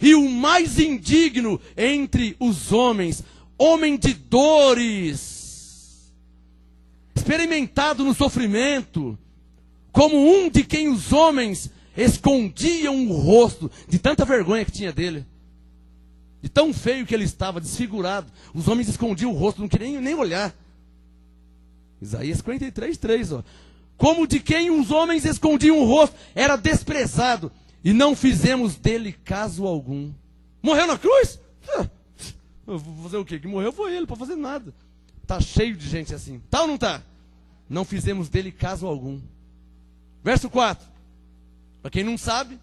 e o mais indigno entre os homens, homem de dores, experimentado no sofrimento, como um de quem os homens escondiam o rosto, de tanta vergonha que tinha dele. De tão feio que ele estava, desfigurado. Os homens escondiam o rosto, não queriam nem olhar. Isaías 53, 3. Ó. Como de quem os homens escondiam o rosto, era desprezado, e não fizemos dele caso algum. Morreu na cruz? Eu vou fazer o quê? Que morreu foi ele, não pode fazer nada. Está cheio de gente assim. Tá ou não está? Não fizemos dele caso algum. Verso 4. Para quem não sabe,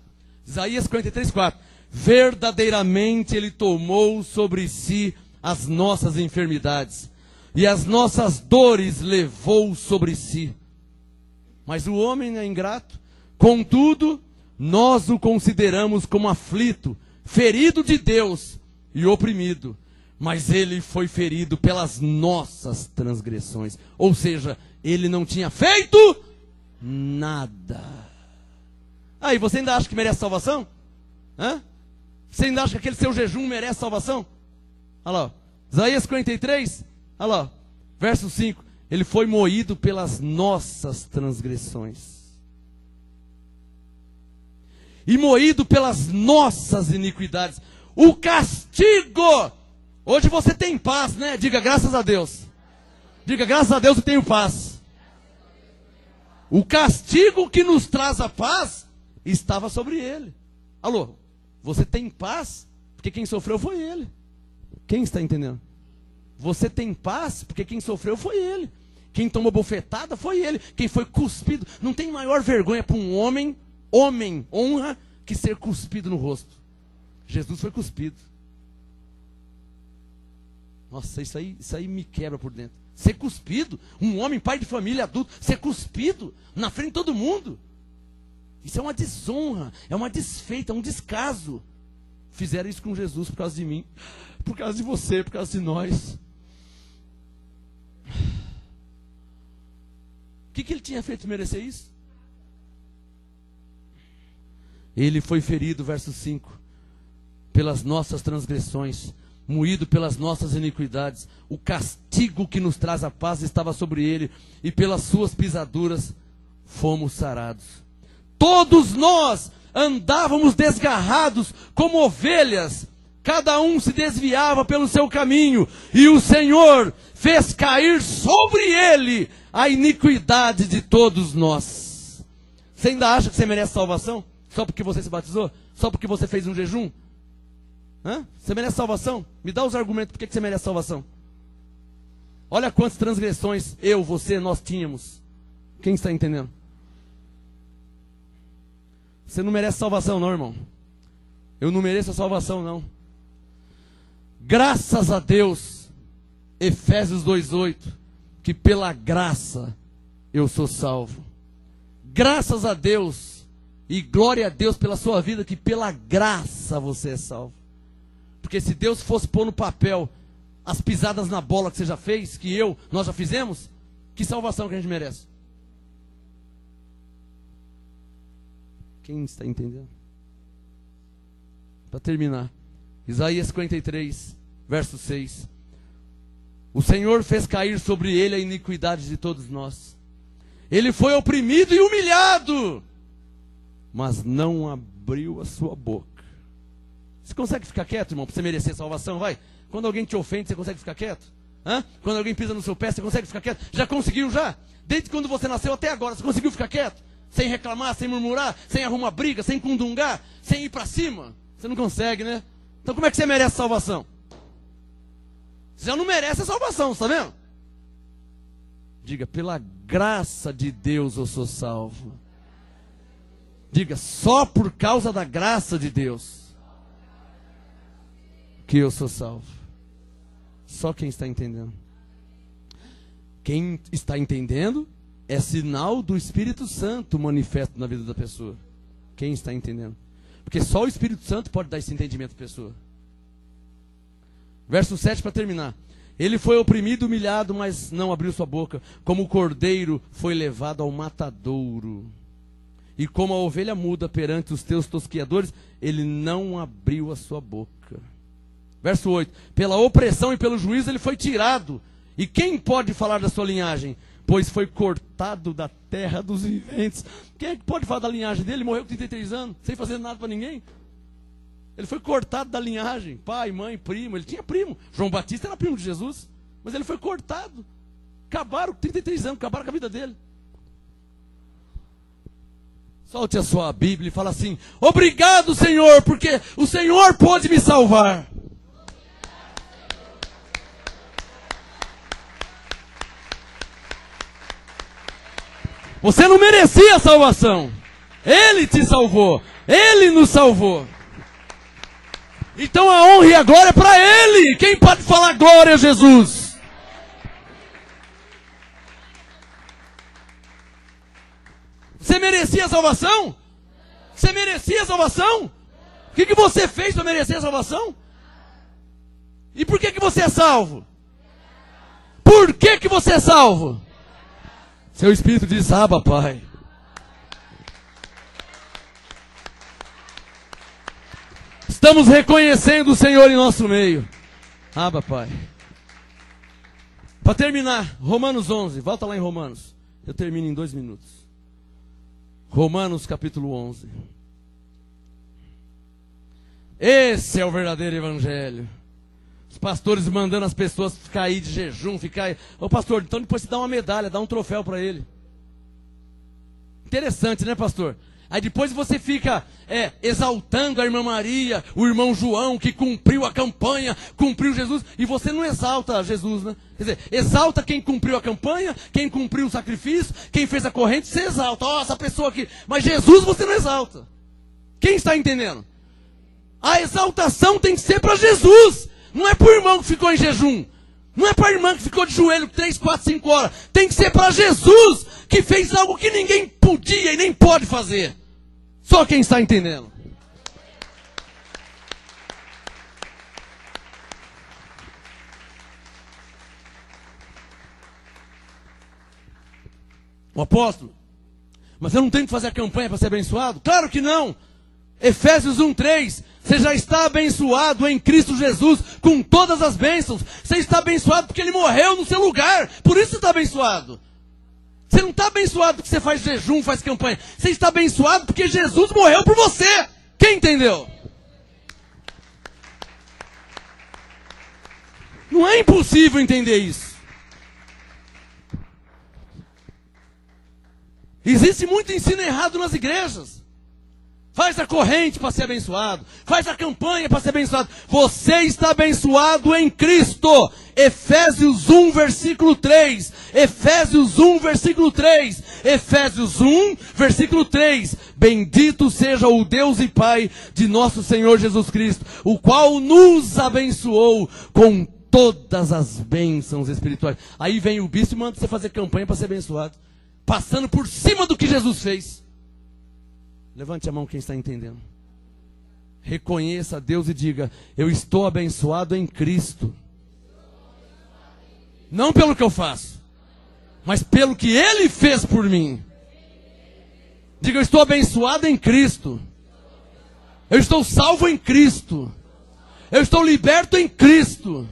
Isaías 53, 4. Verdadeiramente ele tomou sobre si as nossas enfermidades, e as nossas dores levou sobre si. Mas o homem é ingrato, contudo, nós o consideramos como aflito, ferido de Deus e oprimido. Mas ele foi ferido pelas nossas transgressões. Ou seja, ele não tinha feito nada. Aí, você ainda acha que merece salvação? Hã? Você ainda acha que aquele seu jejum merece salvação? Olha lá, ó. Isaías 53, olha lá, ó. Verso 5. Ele foi moído pelas nossas transgressões, e moído pelas nossas iniquidades. O castigo. Hoje você tem paz, né? Diga graças a Deus. Diga graças a Deus eu tenho paz. O castigo que nos traz a paz estava sobre ele. Alô? Você tem paz, porque quem sofreu foi ele. Quem está entendendo? Você tem paz, porque quem sofreu foi ele. Quem tomou bofetada foi ele. Quem foi cuspido. Não tem maior vergonha para um homem, honra, que ser cuspido no rosto. Jesus foi cuspido. Nossa, isso aí me quebra por dentro. Ser cuspido, um homem, pai de família, adulto, ser cuspido na frente de todo mundo. Isso é uma desonra, é uma desfeita, é um descaso. Fizeram isso com Jesus por causa de mim, por causa de você, por causa de nós. O que ele tinha feito para merecer isso? Ele foi ferido, verso 5, pelas nossas transgressões, moído pelas nossas iniquidades. O castigo que nos traz a paz estava sobre ele, e pelas suas pisaduras fomos sarados. Todos nós andávamos desgarrados como ovelhas, cada um se desviava pelo seu caminho, e o Senhor fez cair sobre ele a iniquidade de todos nós. Você ainda acha que você merece salvação? Só porque você se batizou? Só porque você fez um jejum? Hã? Você merece salvação? Me dá os argumentos por que você merece salvação. Olha quantas transgressões eu, você, nós tínhamos. Quem está entendendo? Você não merece salvação não, irmão. Eu não mereço a salvação não. Graças a Deus, Efésios 2:8, que pela graça eu sou salvo. Graças a Deus, e glória a Deus pela sua vida, que pela graça você é salvo. Porque se Deus fosse pôr no papel as pisadas na bola que você já fez, que nós já fizemos, que salvação que a gente merece? Quem está entendendo? Para terminar, Isaías 53, verso 6. O Senhor fez cair sobre ele a iniquidade de todos nós. Ele foi oprimido e humilhado, mas não abriu a sua boca. Você consegue ficar quieto, irmão, para você merecer salvação? Vai. Quando alguém te ofende, você consegue ficar quieto? Hã? Quando alguém pisa no seu pé, você consegue ficar quieto? Já conseguiu já? Desde quando você nasceu até agora, você conseguiu ficar quieto? Sem reclamar, sem murmurar, sem arrumar briga, sem cundungar, sem ir para cima? Você não consegue, né? Então como é que você merece salvação? Você já não merece a salvação, está vendo? Diga, pela graça de Deus eu sou salvo. Diga, só por causa da graça de Deus que eu sou salvo. Só quem está entendendo. Quem está entendendo é sinal do Espírito Santo manifesto na vida da pessoa. Quem está entendendo? Porque só o Espírito Santo pode dar esse entendimento à pessoa. Verso 7 para terminar. Ele foi oprimido, humilhado, mas não abriu sua boca. Como o cordeiro foi levado ao matadouro. E como a ovelha muda perante os teus tosquiadores, ele não abriu a sua boca. Verso 8. Pela opressão e pelo juízo ele foi tirado. E quem pode falar da sua linhagem? Pois foi cortado da terra dos viventes. Quem é que pode falar da linhagem dele? Ele morreu com 33 anos, sem fazer nada para ninguém. Ele foi cortado da linhagem, pai, mãe, primo. Ele tinha primo. João Batista era primo de Jesus. Mas ele foi cortado. Acabaram com 33 anos, acabaram com a vida dele. Solte a sua Bíblia e fala assim: obrigado, Senhor, porque o Senhor pôde me salvar. Você não merecia a salvação. Ele te salvou. Ele nos salvou. Então a honra e a glória é para Ele. Quem pode falar glória a Jesus? Você merecia a salvação? Você merecia a salvação? O que você fez para merecer a salvação? E por que você é salvo? Por que você é salvo? Seu espírito diz: Abba, Pai. Estamos reconhecendo o Senhor em nosso meio. Abba, Pai. Para terminar, Romanos 11. Volta lá em Romanos. Eu termino em 2 minutos. Romanos capítulo 11. Esse é o verdadeiro evangelho. Os pastores mandando as pessoas ficar aí de jejum, ficar aí. Ô pastor, então depois você dá uma medalha, dá um troféu para ele. Interessante, né, pastor? Aí depois você fica exaltando a irmã Maria, o irmão João, que cumpriu a campanha, cumpriu Jesus, e você não exalta Jesus, né? Quer dizer, exalta quem cumpriu a campanha, quem cumpriu o sacrifício, quem fez a corrente, você exalta. Ó, essa pessoa aqui. Mas Jesus você não exalta. Quem está entendendo? A exaltação tem que ser para Jesus. Não é para o irmão que ficou em jejum. Não é para a irmã que ficou de joelho 3, 4, 5 horas. Tem que ser para Jesus, que fez algo que ninguém podia e nem pode fazer. Só quem está entendendo. O apóstolo: mas eu não tenho que fazer a campanha para ser abençoado? Claro que não. Efésios 1:3. Você já está abençoado em Cristo Jesus com todas as bênçãos. Você está abençoado porque Ele morreu no seu lugar. Por isso você está abençoado. Você não está abençoado porque você faz jejum, faz campanha. Você está abençoado porque Jesus morreu por você. Quem entendeu? Não é impossível entender isso. Existe muito ensino errado nas igrejas. Faz a corrente para ser abençoado. Faz a campanha para ser abençoado. Você está abençoado em Cristo. Efésios 1, versículo 3. Efésios 1, versículo 3. Efésios 1, versículo 3. Bendito seja o Deus e Pai de nosso Senhor Jesus Cristo, o qual nos abençoou com todas as bênçãos espirituais. Aí vem o bispo e manda você fazer campanha para ser abençoado, passando por cima do que Jesus fez. Levante a mão quem está entendendo. Reconheça a Deus e diga: eu estou abençoado em Cristo. Não pelo que eu faço, mas pelo que Ele fez por mim. Diga: eu estou abençoado em Cristo. Eu estou salvo em Cristo. Eu estou liberto em Cristo.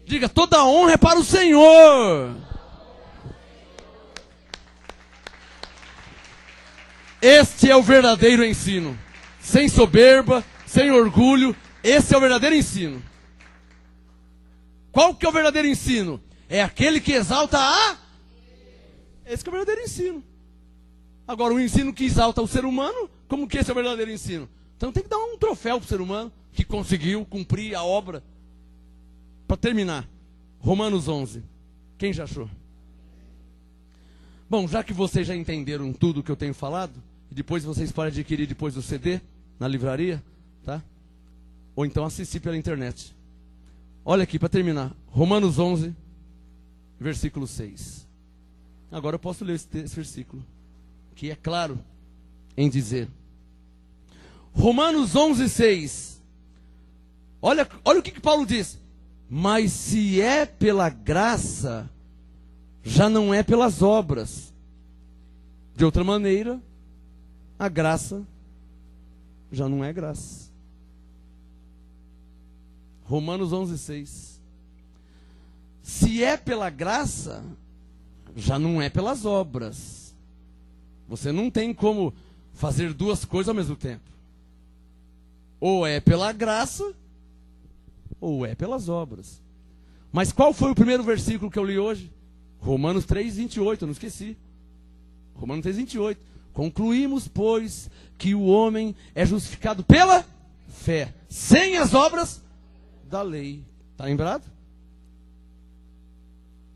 Diga: toda a honra é para o Senhor. Este é o verdadeiro ensino. Sem soberba, sem orgulho. Esse é o verdadeiro ensino. Qual que é o verdadeiro ensino? É aquele que exalta a... Esse que é o verdadeiro ensino. Agora, o ensino que exalta o ser humano, como que esse é o verdadeiro ensino? Então tem que dar um troféu para o ser humano que conseguiu cumprir a obra. Para terminar, Romanos 11. Quem já achou? Bom, já que vocês já entenderam tudo que eu tenho falado, e depois vocês podem adquirir depois do CD, na livraria, tá? Ou então assistir pela internet. Olha aqui, para terminar, Romanos 11, versículo 6. Agora eu posso ler esse versículo, que é claro em dizer. Romanos 11, 6. Olha o que Paulo diz. Mas se é pela graça, já não é pelas obras. De outra maneira, a graça já não é graça. Romanos 11:6. Se é pela graça, já não é pelas obras. Você não tem como fazer duas coisas ao mesmo tempo. Ou é pela graça, ou é pelas obras. Mas qual foi o primeiro versículo que eu li hoje? Romanos 3:28, eu não esqueci. Romanos 3:28. Concluímos, pois, que o homem é justificado pela fé, sem as obras da lei. Está lembrado?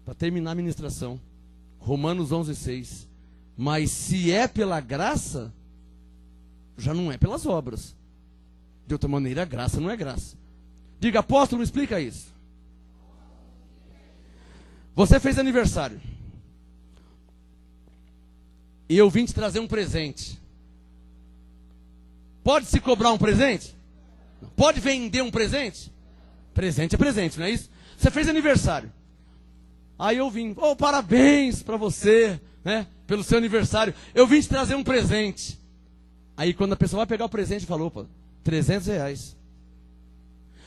Para terminar a ministração. Romanos 11:6. Mas se é pela graça, já não é pelas obras. De outra maneira, a graça não é graça. Diga, apóstolo, me explica isso. Você fez aniversário. E eu vim te trazer um presente. Pode se cobrar um presente? Pode vender um presente? Presente é presente, não é isso? Você fez aniversário. Aí eu vim, parabéns para você, né? Pelo seu aniversário. Eu vim te trazer um presente. Aí quando a pessoa vai pegar o presente, falou, opa, R$300.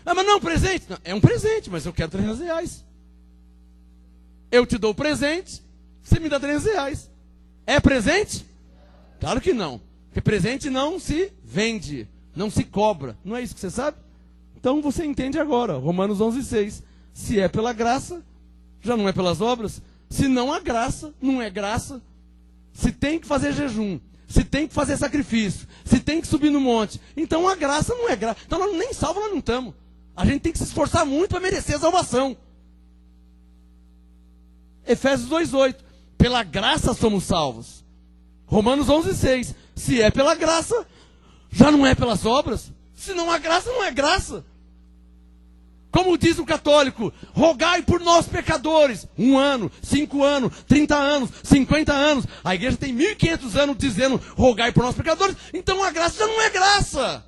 Ah, mas não, presente? Não, é um presente, mas eu quero R$300. Eu te dou o presente, você me dá R$300. É presente? Claro que não. Porque presente não se vende, não se cobra. Não é isso que você sabe? Então você entende agora, Romanos 11:6. Se é pela graça, já não é pelas obras. Se não há graça, não é graça. Se tem que fazer jejum, se tem que fazer sacrifício, se tem que subir no monte, então a graça não é graça. Então nós nem salva, nós não estamos. A gente tem que se esforçar muito para merecer a salvação. Efésios 2:8. Pela graça somos salvos. Romanos 11:6. Se é pela graça, já não é pelas obras. Se não há graça, não é graça. Como diz o católico, rogai por nós pecadores. 1 ano, 5 anos, 30 anos, 50 anos. A igreja tem 1500 anos dizendo rogai por nós pecadores. Então a graça já não é graça.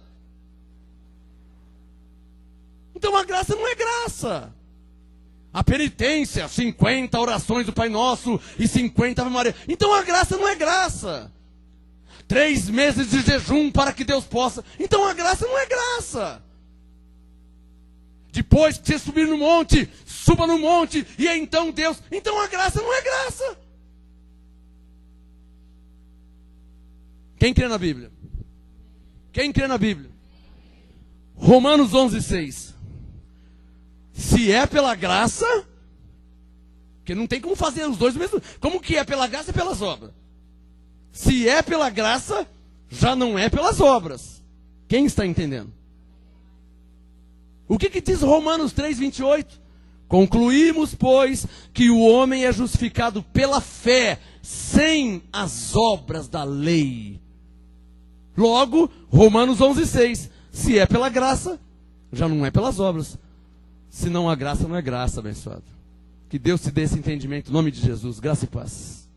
Então a graça não é graça. A penitência, 50 orações do Pai Nosso e 50 Ave Maria. Então a graça não é graça. 3 meses de jejum para que Deus possa. Então a graça não é graça. Depois que você subir no monte, suba no monte, e então Deus. Então a graça não é graça. Quem crê na Bíblia? Quem crê na Bíblia? Romanos 11:6. Se é pela graça, porque não tem como fazer os dois mesmo. Como que é pela graça e pelas obras? Se é pela graça, já não é pelas obras. Quem está entendendo? O que diz Romanos 3:28? Concluímos, pois, que o homem é justificado pela fé, sem as obras da lei. Logo, Romanos 11:6. Se é pela graça, já não é pelas obras. Se não há graça, não é graça, abençoado. Que Deus te dê esse entendimento, em nome de Jesus. Graça e paz.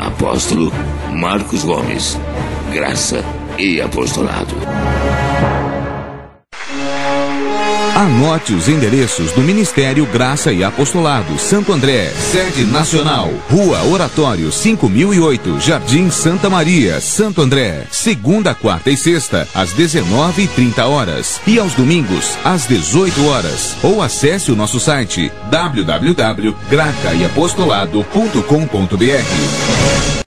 Apóstolo Marcos Gomes. Graça e apostolado. Anote os endereços do Ministério Graça e Apostolado Santo André, sede nacional, Rua Oratório 5008, Jardim Santa Maria, Santo André, segunda, quarta e sexta, às 19h30 e aos domingos, às 18 horas. Ou acesse o nosso site www.gracaiapostolado.com.br.